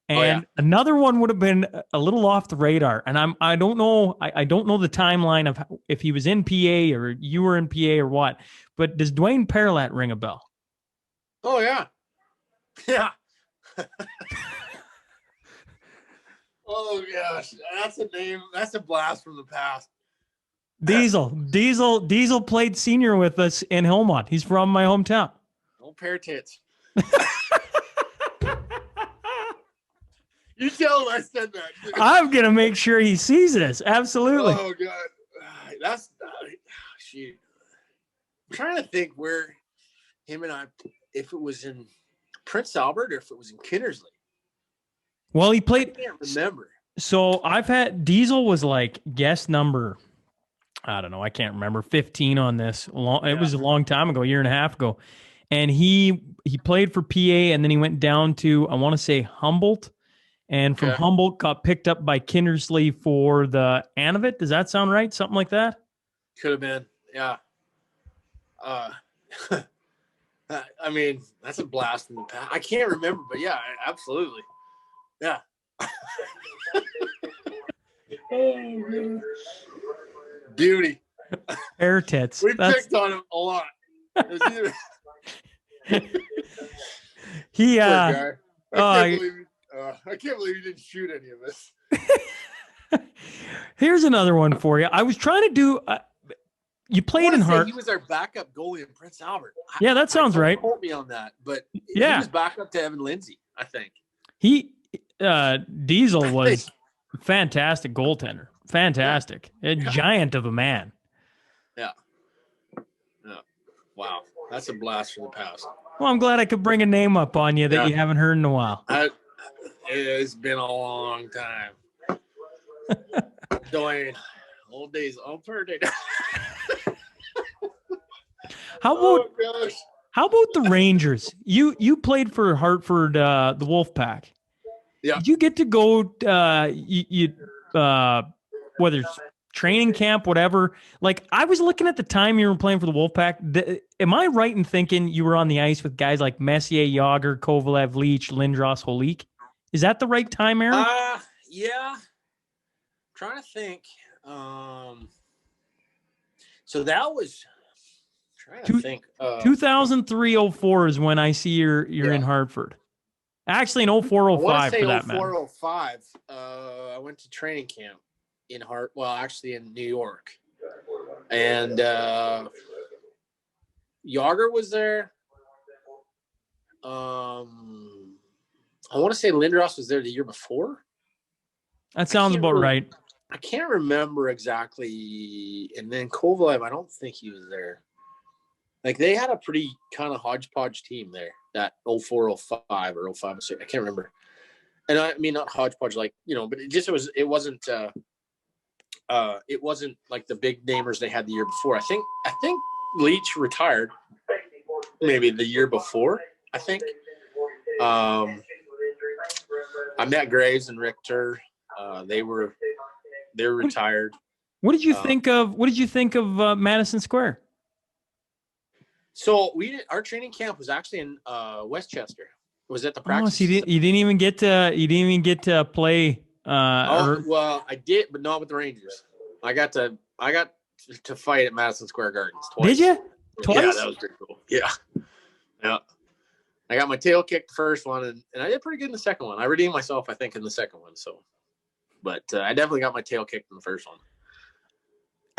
And another one would have been a little off the radar. And I don't know the timeline of if he was in PA or you were in PA or what. But does Dwayne Perlat ring a bell? Oh, yeah. Yeah. Oh, gosh. That's a name. That's a blast from the past. Diesel played senior with us in Hillmont. He's from my hometown. Don't pair tits. You tell him I said that. I'm going to make sure he sees this. Absolutely. Oh, God. That's shoot. I'm trying to think where him and I, if it was in Prince Albert or if it was in Kinnersley. Well, he played. I can't remember. So I've had Diesel was like guest number, I don't know, I can't remember, 15 on this. It was a long time ago, a year and a half ago. And he played for PA and then he went down to, I want to say Humboldt. And from Humboldt got picked up by Kinnersley for the Anavet. Does that sound right? Something like that? Could have been. Yeah. I mean, that's a blast in the past. I can't remember, but yeah, absolutely. Yeah. Oh, God. Beauty. Air tits. We picked on him a lot. He I can't believe you didn't shoot any of us. Here's another one for you. I was trying to do. You played in Hart. He was our backup goalie in Prince Albert. Yeah, that sounds right. Quote me on that, but he was backup to Evan Lindsay, I think. Diesel was fantastic goaltender. Fantastic, a giant of a man. Yeah. Wow, that's a blast from the past. Well, I'm glad I could bring a name up on you that you haven't heard in a while. It's been a long time. Dwayne, old days, old birthday. How about the Rangers? You played for Hartford, the Wolfpack. Yeah. Did you get to go? whether it's training camp, whatever. Like, I was looking at the time you were playing for the Wolfpack. Am I right in thinking you were on the ice with guys like Messier, Yager, Kovalev, Leach, Lindros, Holik? Is that the right time, Aaron? Yeah. Trying to think. So that was trying to think. 2003-04 is when I see you're in Hartford. Actually, in 04-05 for that matter. 04-05. I went to training camp in actually in New York, and Yager was there. I want to say Lindros was there the year before. That sounds about right. I can't remember exactly. And then Kovalev, I don't think he was there. Like, they had a pretty kind of hodgepodge team there, that 04-05 or 05-06. I can't remember. And I mean, not hodgepodge, like, but it wasn't like the big namers they had the year before. I think Leach retired maybe the year before, I think. I met Graves and Richter. They were retired. What did you think of Madison Square? So our training camp was actually in Westchester. It was at the practice. So you didn't even get to play. Well, I did, but not with the Rangers. I got to fight at Madison Square Gardens twice. Did you? Twice? Yeah, that was pretty cool. Yeah. I got my tail kicked the first one, and I did pretty good in the second one. I redeemed myself, I think, in the second one. So, but I definitely got my tail kicked in the first one.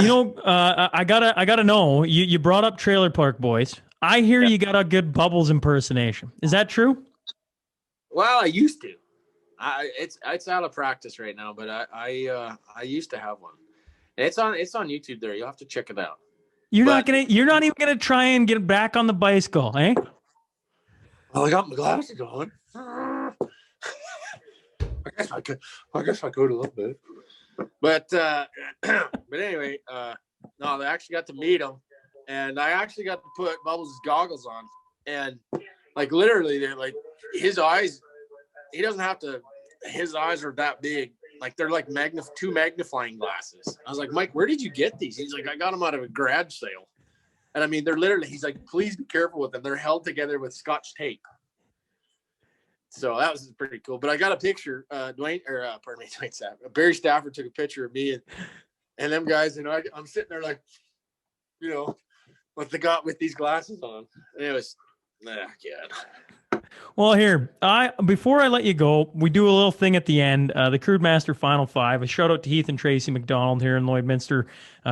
I gotta know. You brought up Trailer Park Boys. I hear you got a good Bubbles impersonation. Is that true? Well, I used to. It's out of practice right now, but I used to have one. And it's on YouTube there. You'll have to check it out. You're not even gonna try and get back on the bicycle, eh? Well, I got my glasses on. I guess I could a little bit. But anyway, no, they actually got to meet him, and I actually got to put Bubbles' goggles on, and like literally, they're like his eyes. He doesn't have to. His eyes are that big, like they're like two magnifying glasses. I was like, Mike, where did you get these? He's like, I got them out of a garage sale, and I mean, they're literally. He's like, please be careful with them. They're held together with Scotch tape. So that was pretty cool. But I got a picture. Barry Stafford took a picture of me and them guys, and I'm sitting there like, with these glasses on. And it was, God. Well, here, before I let you go, we do a little thing at the end. The Crude Master Final Five. A shout out to Heath and Tracy McDonald here in Lloydminster,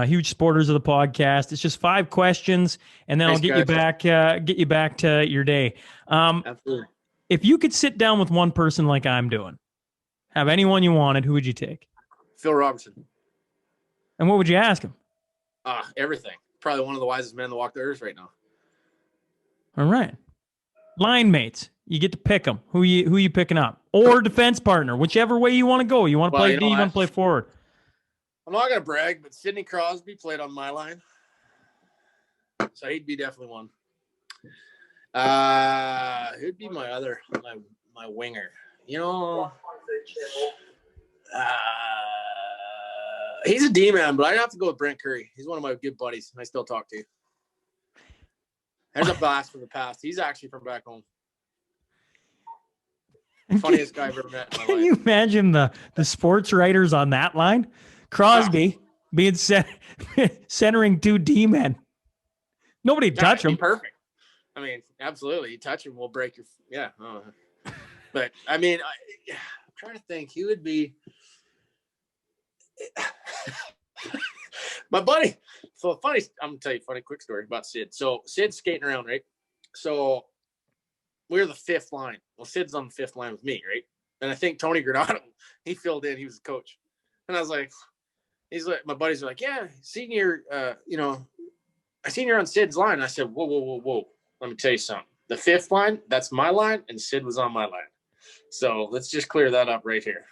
huge supporters of the podcast. It's just 5 questions, and then I'll get you back to your day. Absolutely. If you could sit down with one person like I'm doing, have anyone you wanted, who would you take? Phil Robertson. And what would you ask him? Everything. Probably one of the wisest men to walk the earth right now. All right. Line mates. You get to pick them. Who you picking up? Or defense partner, whichever way you want to go. You want to play D, you want to play forward. I'm not going to brag, but Sidney Crosby played on my line. So he'd be definitely one. Who'd be my winger? He's a D-man, but I'd have to go with Brent Curry. He's one of my good buddies. I still talk to. There's a blast from the past. He's actually from back home. Funniest guy I've ever met in my life. Can you imagine the sports writers on that line? Crosby being centering 2 D-men. Nobody touch him. Perfect. I mean, absolutely. You touch him, we'll break your. Yeah. But I mean, I'm trying to think. He would be my buddy. So funny. I'm gonna tell you a funny quick story about Sid. So Sid's skating around, right? So we're the 5th line. Well, Sid's on the 5th line with me, right? And I think Tony Granato, he filled in. He was the coach, and I was like, my buddies are like, yeah, senior. I seen you're on Sid's line. And I said, whoa. Let me tell you something. The 5th line, that's my line, and Sid was on my line. So let's just clear that up right here.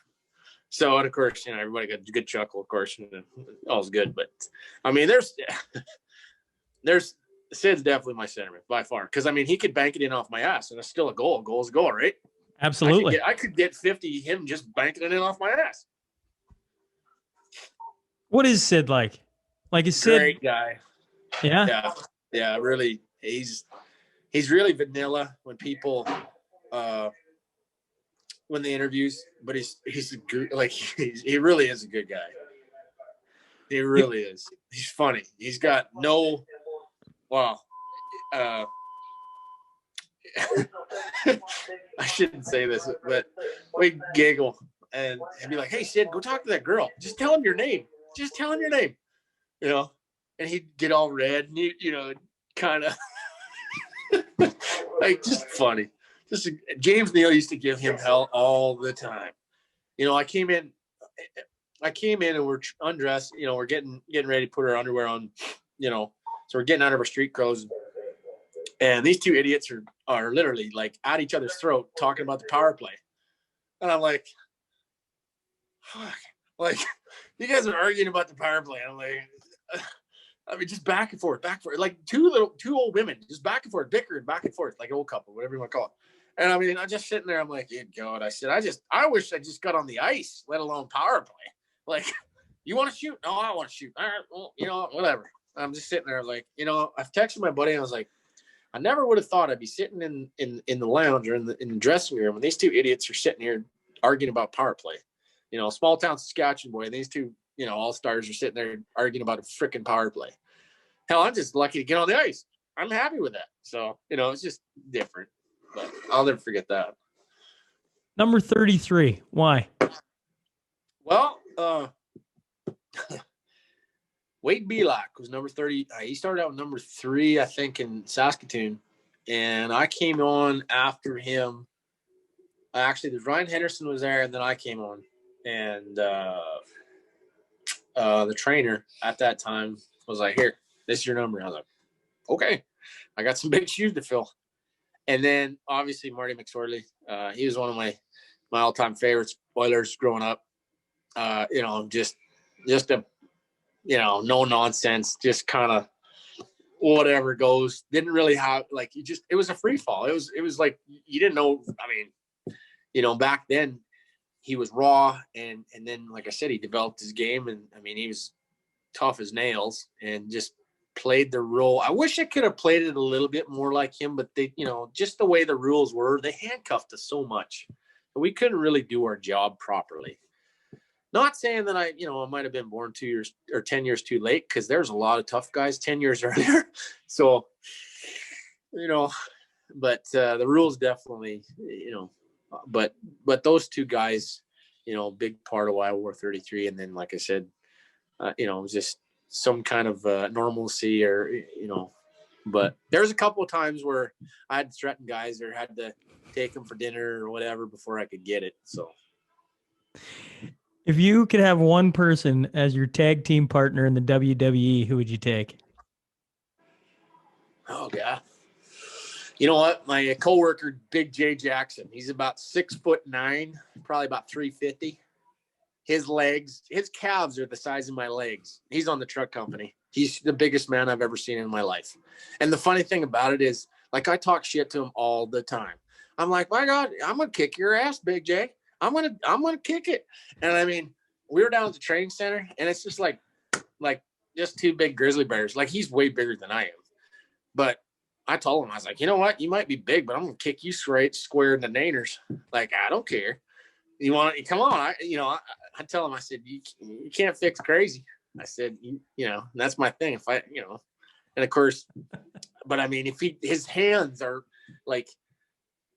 So, and of course, everybody got a good chuckle, of course, and all's good. But I mean, there's Sid's definitely my centerman by far. Because I mean, he could bank it in off my ass, and it's still a goal. A goal's a goal, right? Absolutely. I could get 50 him just banking it in off my ass. What is Sid like? Like, is Sid? Great guy. Yeah. Yeah. Really, he's really vanilla when people when the interviews, but he's a good, like he really is a good guy. He really is. He's funny. He's got no. Well, I shouldn't say this, but we giggle and be like, "Hey, Sid, go talk to that girl. Just tell him your name. Just tell him your name." You know, and he'd get all red and kind of like just funny. James Neal used to give him hell all the time. I came in and we're undressed. We're getting ready to put our underwear on. So we're getting out of our street clothes, and these two idiots are literally like at each other's throat talking about the power play, and I'm like, fuck, like you guys are arguing about the power play. I'm like, I mean, just back and forth, like two old women, just back and forth, bickering back and forth, like an old couple, whatever you want to call it. And I mean, I'm just sitting there. I'm like, good God. I said, I wish I just got on the ice, let alone power play. Like, you want to shoot? No, I want to shoot. All right, well, whatever. I'm just sitting there, like, I've texted my buddy. And I was like, I never would have thought I'd be sitting in the lounge or in the dressing room when these two idiots are sitting here arguing about power play. Small town Saskatchewan boy. And these two, all stars are sitting there arguing about a freaking power play. Hell, I'm just lucky to get on the ice. I'm happy with that. So, it's just different. But I'll never forget that. Number 33. Why? Well, Wade Belak was number 30. He started out with number 3, I think, in Saskatoon. And I came on after him. Actually, there's Ryan Henderson was there, and then I came on. And the trainer at that time was like, here, this is your number. I was like, okay. I got some big shoes to fill. And then obviously Marty McSorley, he was one of my all-time favorites, Oilers growing up. Just a, no nonsense, just kind of whatever goes. Didn't really have it was a free fall. It was like you didn't know. I mean, back then he was raw, and then like I said, he developed his game, and I mean he was tough as nails and just played the role. I wish I could have played it a little bit more like him, but they, just the way the rules were, they handcuffed us so much. We couldn't really do our job properly. Not saying that I might have been born 2 years or 10 years too late, because there's a lot of tough guys 10 years earlier. So, but the rules definitely, but those two guys, big part of why I wore 33. And then, like I said, it was just some kind of normalcy or, but there's a couple of times where I had to threaten guys or had to take them for dinner or whatever before I could get it. So if you could have one person as your tag team partner in the WWE, who would you take? Oh God. You know what? My coworker, Big J Jackson, he's about 6'9", probably about 350. His legs, his calves are the size of my legs. He's on the truck company. He's the biggest man I've ever seen in my life. And the funny thing about it is, like, I talk shit to him all the time. I'm like, my God, I'm going to kick your ass, Big J. I'm going to kick it. And I mean, we were down at the training center, and it's just like just two big grizzly bears. Like, he's way bigger than I am. But I told him, I was like, you know what? You might be big, but I'm going to kick you square in the naners. Like, I don't care. You want to come on? I tell him, I said, you can't fix crazy. I said, that's my thing. If I, and of course, but I mean, if his hands are like,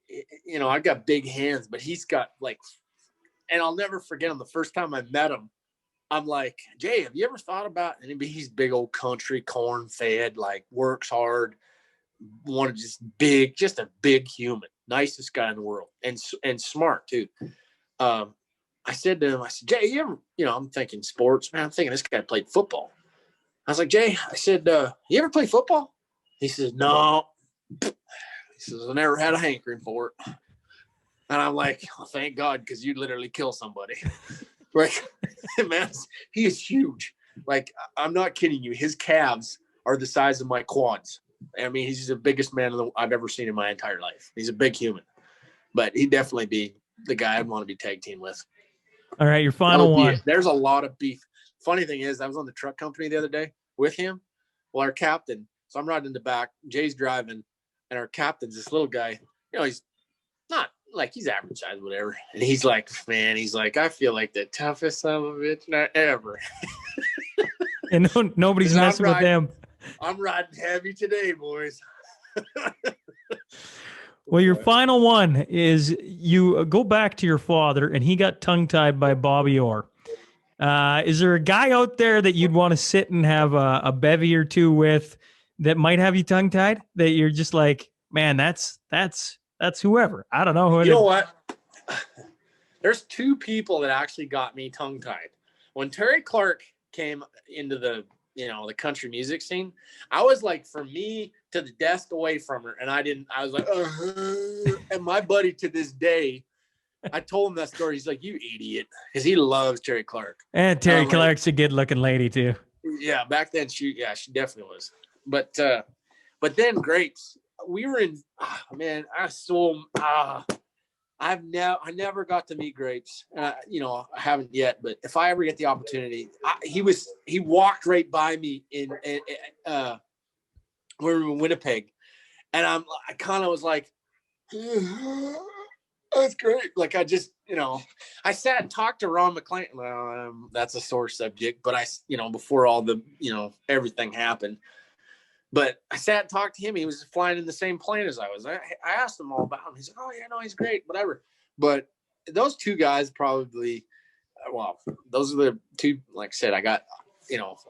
I've got big hands, but he's got and I'll never forget him. The first time I met him, I'm like, Jay, have you ever thought about, and he's big old country, corn fed, like works hard, just a big human, nicest guy in the world, and smart too. I said to him, I said, Jay, you ever, I'm thinking sports, man. I'm thinking this guy played football. I was like, Jay, I said, you ever play football? He says, no. He says, I never had a hankering for it. And I'm like, oh, thank God, because you'd literally kill somebody. Like, man, he is huge. Like, I'm not kidding you. His calves are the size of my quads. I mean, he's the biggest man I've ever seen in my entire life. He's a big human. But he'd definitely be the guy I'd want to be tag team with. All right, your final one. There's a lot of beef. funny thing is, I was on the truck company the other day with him. Well, our captain, so I'm riding in the back, Jay's driving, and our captain's this little guy. He's not like he's average size, whatever. And he's like, man, I feel like the toughest son of a bitch not ever. And nobody's messing with them. I'm riding heavy today, boys. Well, your final one is you go back to your father, and he got tongue-tied by Bobby Orr. Is there a guy out there that you'd want to sit and have a bevy or two with that might have you tongue-tied? That you're just like, man, that's whoever. I don't know who it is. You know what? There's two people that actually got me tongue-tied. When Terry Clark came into the country music scene, I was like, from me to the desk away from her, and I was like, and my buddy to this day, I told him that story. He's like, you idiot, because he loves Terry Clark. And Terry Clark's a good-looking lady too. Yeah, back then she definitely was. But then Grapes, we were in. I never got to meet Grapes. I haven't yet. But if I ever get the opportunity, he walked right by me in we were in Winnipeg, and I kind of was like, that's great. Like I just, I sat and talked to Ron McLean. Well, that's a sore subject, but before all the, everything happened. But I sat and talked to him. He was flying in the same plane as I was. I asked him all about him. He's like, oh, yeah, no, he's great, whatever. But those two guys probably, those are the two, like I said, I got,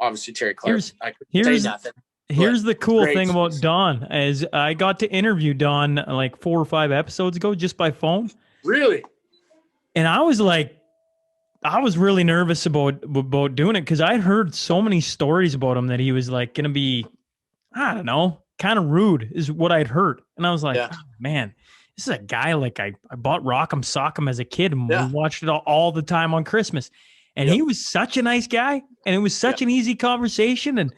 obviously Terry Clark. I couldn't say nothing. Here's the cool thing about Don is I got to interview Don like 4 or 5 episodes ago just by phone. Really? And I was really nervous about doing it because I'd heard so many stories about him that he was like going to be, I don't know, kind of rude is what I'd heard. And I was like, oh, man, this is a guy like I bought Rock'em Sock'em as a kid and we watched it all the time on Christmas. And he was such a nice guy and it was such an easy conversation. And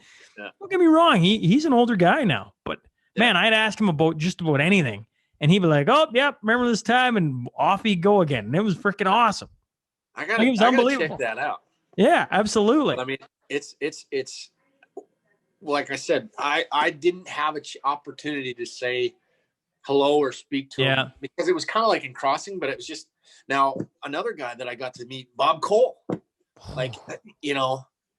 don't get me wrong, he's an older guy now. But, man, I'd ask him about just about anything. And he'd be like, oh, yeah, remember this time? And off he'd go again. And it was freaking awesome. I gotta check that out. Yeah, absolutely. But, I mean, it's like I said, I didn't have an opportunity to say hello or speak to him because it was kind of like in crossing, but it was just now another guy that I got to meet, Bob Cole. Like,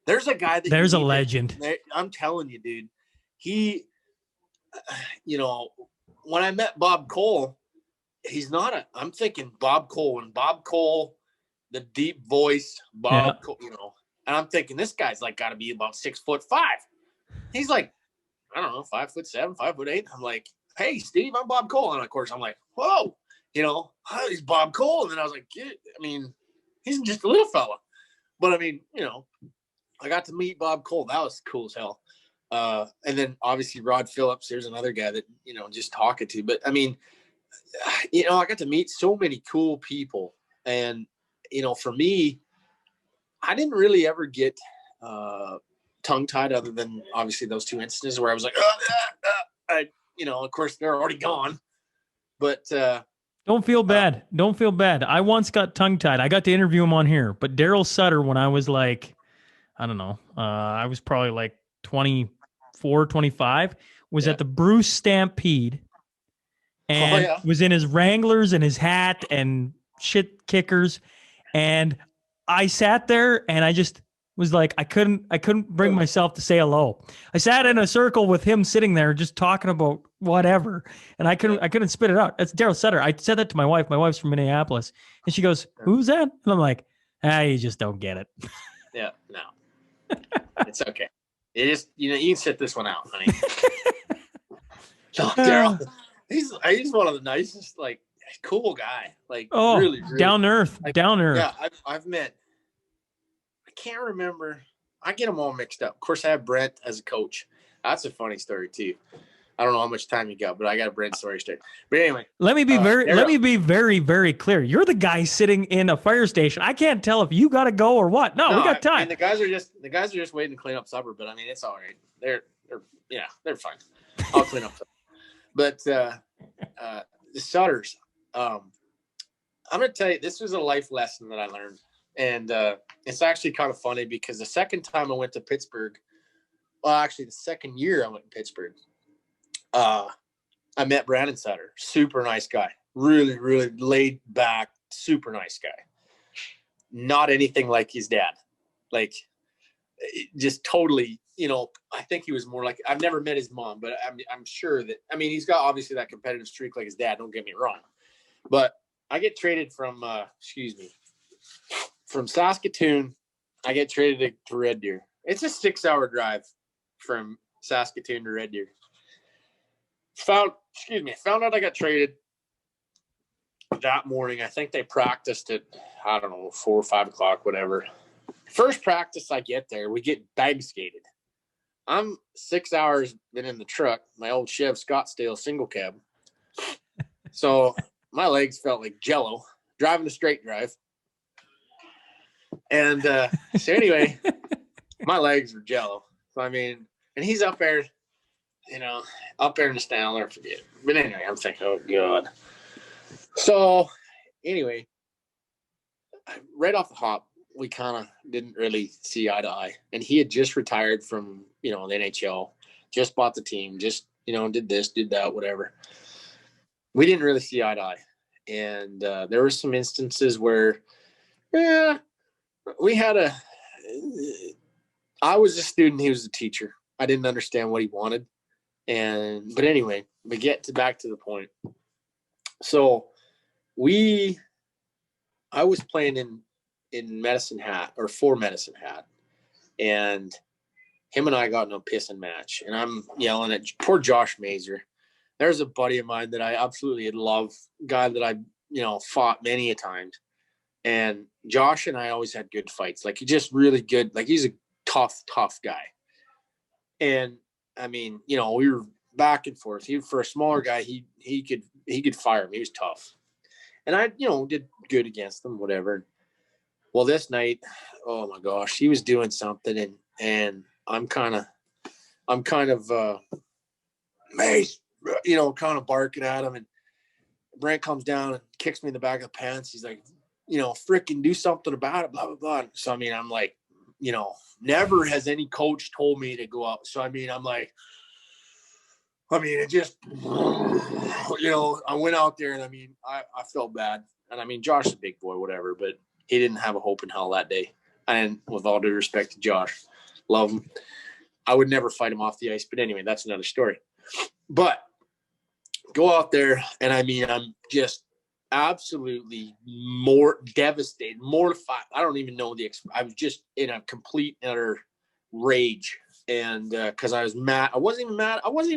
there's a guy there's a legend. I'm telling you, dude, he, when I met Bob Cole, I'm thinking Bob Cole and Bob Cole, the deep voice, Bob Cole, and I'm thinking this guy's like got to be about 6'5". He's like, I don't know, 5'7", 5'8". I'm like, hey, Steve, I'm Bob Cole. And of course I'm like, whoa, he's Bob Cole. And then I was like, he's just a little fella. But I mean, I got to meet Bob Cole. That was cool as hell. And then obviously Rod Phillips, there's another guy that, just talking to. But I mean, I got to meet so many cool people. And, for me, I didn't really ever get tongue-tied other than obviously those 2 instances where I was like, of course they're already gone. But don't feel bad. Don't feel bad. I once got tongue-tied. I got to interview him on here. But Daryl Sutter, when I was like, I don't know, I was probably like 24, 25, was at the Bruce Stampede and was in his Wranglers and his hat and shit kickers. And I sat there and I just was like, I couldn't bring myself to say hello. I sat in a circle with him sitting there just talking about whatever. And I couldn't spit it out. That's Daryl Sutter. I said that to my wife. My wife's from Minneapolis. And she goes, who's that? And I'm like, you just don't get it. Yeah, no. It's okay. It just, you can sit this one out, honey. No, Daryl, he's one of the nicest, like, cool guy. Like, really, really down to earth. Yeah, I've met. I can't remember. I get them all mixed up. Of course, I have Brent as a coach. That's a funny story too. I don't know how much time you got, but I got a Brent story straight. But anyway, let me be very, very clear. You're the guy sitting in a fire station. I can't tell if you got to go or what. No, we got time. I mean, the guys are just waiting to clean up supper. But I mean, it's all right. They're fine. I'll clean up supper. But the Sutters, I'm going to tell you, this was a life lesson that I learned. And it's actually kind of funny because the second time I went to Pittsburgh, well, actually the second year I went to Pittsburgh, I met Brandon Sutter. Super nice guy. Really, really laid back, super nice guy. Not anything like his dad. Like, just totally, I think he was more like, I've never met his mom, but I'm sure that, I mean, he's got obviously that competitive streak like his dad, don't get me wrong. But I get traded from Saskatoon. I get traded to Red Deer. It's a 6-hour drive from Saskatoon to Red Deer. Found out I got traded that morning. I think they practiced at, I don't know, 4 or 5 o'clock, whatever. First practice I get there, we get bag skated. I'm 6 hours been in the truck, my old Chev Scottsdale single cab. So my legs felt like jello, driving a straight drive. And so anyway, my legs were jello. So I mean, and he's up there, up there in the stand, I'll never forget. But anyway, I'm thinking, oh God. So anyway, right off the hop, we kind of didn't really see eye to eye. And he had just retired from, the NHL, just bought the team, just, did this, did that, whatever. We didn't really see eye to eye. And there were some instances where, I was a student, he was a teacher. I didn't understand what he wanted. But anyway, we get back to the point. So I was playing in Medicine Hat, or for Medicine Hat, and him and I got in a pissing match, and I'm yelling at poor Josh Mazer. There's a buddy of mine that I absolutely love, guy that I fought many a times, and Josh and I always had good fights. Like, he's just really good. Like, he's a tough guy. And I mean, we were back and forth. For a smaller guy, he could fire me. He was tough, and I did good against him, whatever. Well, this night, oh my gosh, he was doing something, and I'm kind of Mace, kind of barking at him, and Brent comes down and kicks me in the back of the pants. He's like, freaking do something about it, blah blah blah. So I mean, I'm like, never has any coach told me to go out. So I mean, I'm like, it just, I went out there, and I mean, I felt bad, and I mean, Josh is a big boy, whatever, but he didn't have a hope in hell that day. And with all due respect to Josh, love him, I would never fight him off the ice. But anyway, that's another story. But go out there, and I mean, I'm just absolutely more devastated, mortified. I don't even know I was just in a complete utter rage. And because I was mad. I wasn't even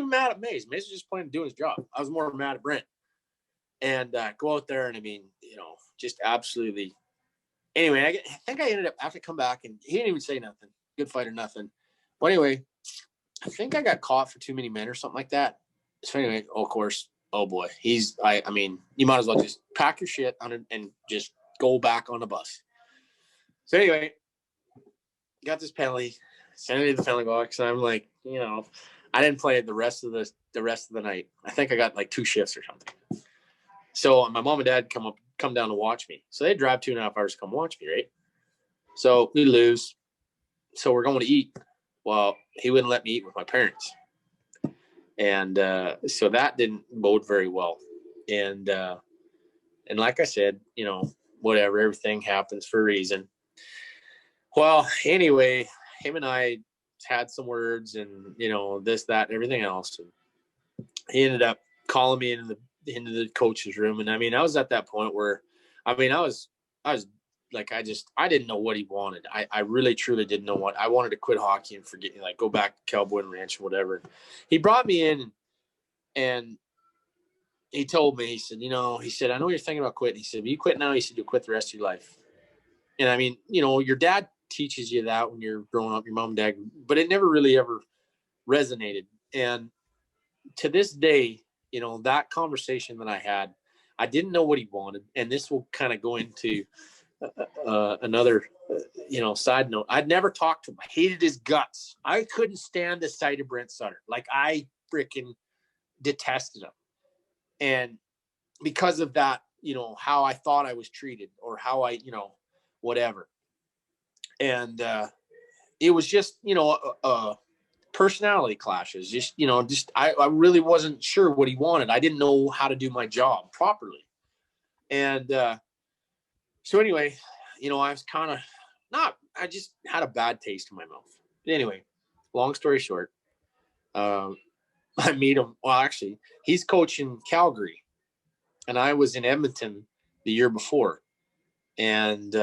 mad at Mace. Mace was just playing, doing his job. I was more mad at Brent. And go out there, and I mean, just absolutely. Anyway, I think I ended up, after I come back, and he didn't even say nothing. Good fight or nothing. But anyway, I think I got caught for too many men or something like that. So anyway, of course, oh boy, I mean, you might as well just pack your shit on it and just go back on the bus. So anyway, got this penalty, sent it to the penalty box, and I'm like, I didn't play it the rest of the night. I think I got like 2 shifts or something. So my mom and dad come down to watch me. So they drive 2.5 hours to come watch me, right? So we lose. So we're going to eat. Well, he wouldn't let me eat with my parents. And so that didn't bode very well. And like I said, whatever, everything happens for a reason. Well, anyway, him and I had some words, and, this, that, and everything else. And he ended up calling me into the coach's room. And I mean, I was at that point where, I mean, I was like, I didn't know what he wanted. I really, truly didn't know what I wanted to quit hockey and forget, like, go back to Cowboy and Ranch or whatever. He brought me in, and he told me, he said, I know you're thinking about quitting. He said, if you quit now, he said, you'll quit the rest of your life. And I mean, your dad teaches you that when you're growing up, your mom and dad, but it never really ever resonated. And to this day, that conversation that I had, I didn't know what he wanted. And this will kind of go into another, side note. I'd never talked to him. I hated his guts. I couldn't stand the sight of Brent Sutter. Like, I freaking detested him. And because of that, how I thought I was treated, or how I, whatever. And it was just, personality clashes. I really wasn't sure what he wanted. I didn't know how to do my job properly. And so anyway, I was kind of I just had a bad taste in my mouth. But anyway, long story short, I meet him. Well, actually, he's coaching Calgary, and I was in Edmonton the year before. And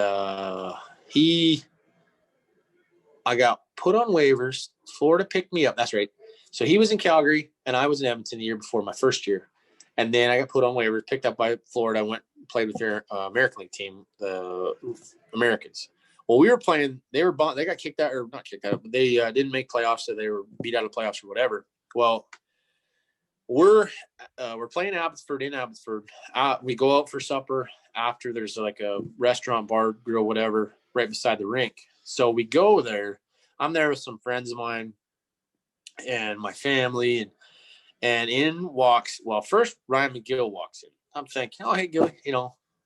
I got put on waivers. Florida picked me up. That's right. So he was in Calgary, and I was in Edmonton the year before, my first year. And then I got put on waivers, picked up by Florida. I went and played with their American League team, the Americans. Well, we were playing. They got kicked out, or not kicked out, but they didn't make playoffs, so they were beat out of playoffs or whatever. Well, we're playing Abbotsford in Abbotsford. We go out for supper after. There's like a restaurant, bar, grill, whatever, right beside the rink. So we go there. I'm there with some friends of mine and my family, and in walks, first Ryan McGill walks in. I'm thinking, oh, hey, Gilly,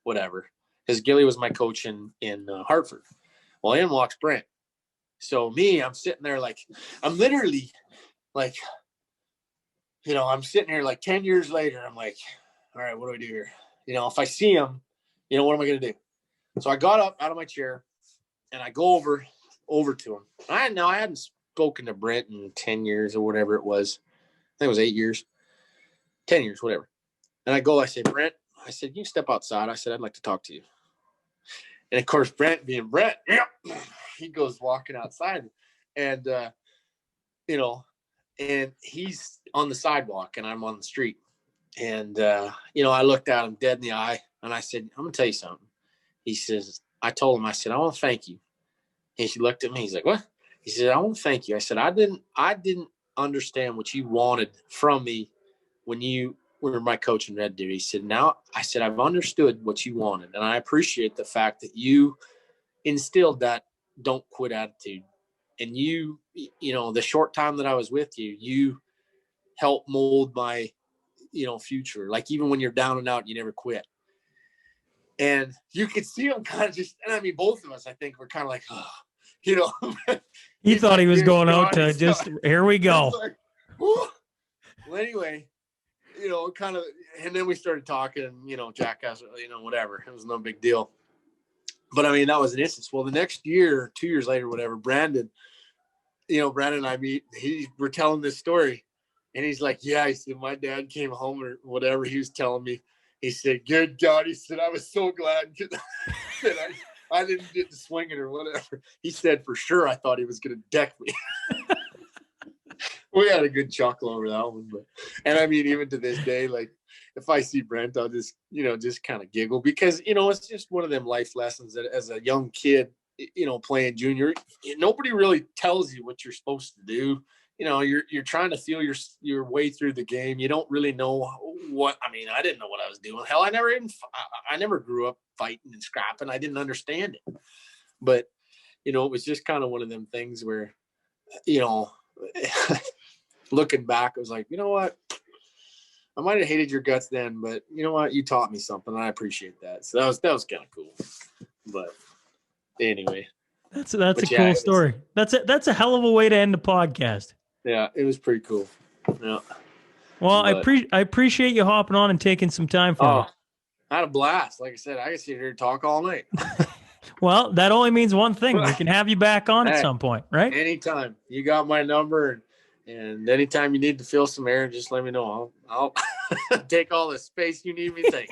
whatever. Because Gilly was my coach in Hartford. Well, in walks Brent. So I'm sitting there I'm literally I'm sitting here 10 years later. I'm like, all right, what do I do here? If I see him, what am I going to do? So I got up out of my chair and I go over to him. I hadn't spoken to Brent in 10 years or whatever it was. I think it was 8 years, 10 years, whatever. And I say, Brent, you step outside. I said, I'd like to talk to you. And of course, Brent being Brent, he goes walking outside and, and he's on the sidewalk and I'm on the street. And, I looked at him dead in the eye and I said, I'm going to tell you something. He says, I told him, I said, I want to thank you. And he looked at me. He's like, what? He said, I want to thank you. I said, I didn't understand what you wanted from me when you were my coach in Red Deer. He said, I've understood what you wanted. And I appreciate the fact that you instilled that don't quit attitude. And the short time that I was with you, you helped mold my, future. Like even when you're down and out, you never quit. And you could see him kind of both of us, I think, were kind of like, oh, He thought he was going out to just, here we go. Well, anyway, kind of, and then we started talking, and, jackass, whatever. It was no big deal. But that was an instance. Well, the next year, 2 years later, whatever, Brandon and I meet, we're telling this story. And he's like, yeah, he said, my dad came home or whatever. He was telling me, he said, good God. He said, I was so glad that I didn't get to swing it or whatever. He said, for sure, I thought he was going to deck me. We had a good chuckle over that one. And even to this day, if I see Brent, I'll just, just kind of giggle because, it's just one of them life lessons that as a young kid, playing junior, nobody really tells you what you're supposed to do. You're trying to feel your way through the game. You don't really know what, I didn't know what I was doing. Hell, I never grew up fighting and scrapping. I didn't understand it. But, it was just kind of one of them things where, looking back, I was like, you know what? I might have hated your guts then, but you know what? You taught me something, and I appreciate that. So that was kind of cool. But anyway. That's a cool story. That's a hell of a way to end the podcast. Yeah, it was pretty cool. Yeah. Well, I appreciate you hopping on and taking some time for me. I had a blast. Like I said, I could sit here and talk all night. Well, that only means one thing. We can have you back on at some point, right? Anytime. You got my number, and anytime you need to fill some air, just let me know. I'll take all the space you need me to take.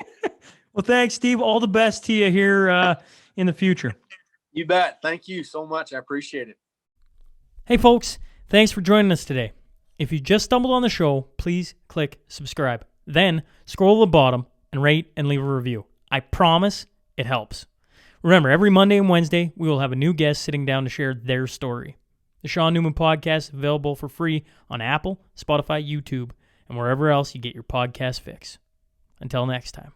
Well, thanks, Steve. All the best to you here in the future. You bet. Thank you so much. I appreciate it. Hey, folks. Thanks for joining us today. If you just stumbled on the show, please click subscribe. Then scroll to the bottom and rate and leave a review. I promise it helps. Remember, every Monday and Wednesday, we will have a new guest sitting down to share their story. The Sean Newman Podcast is available for free on Apple, Spotify, YouTube, and wherever else you get your podcast fix. Until next time.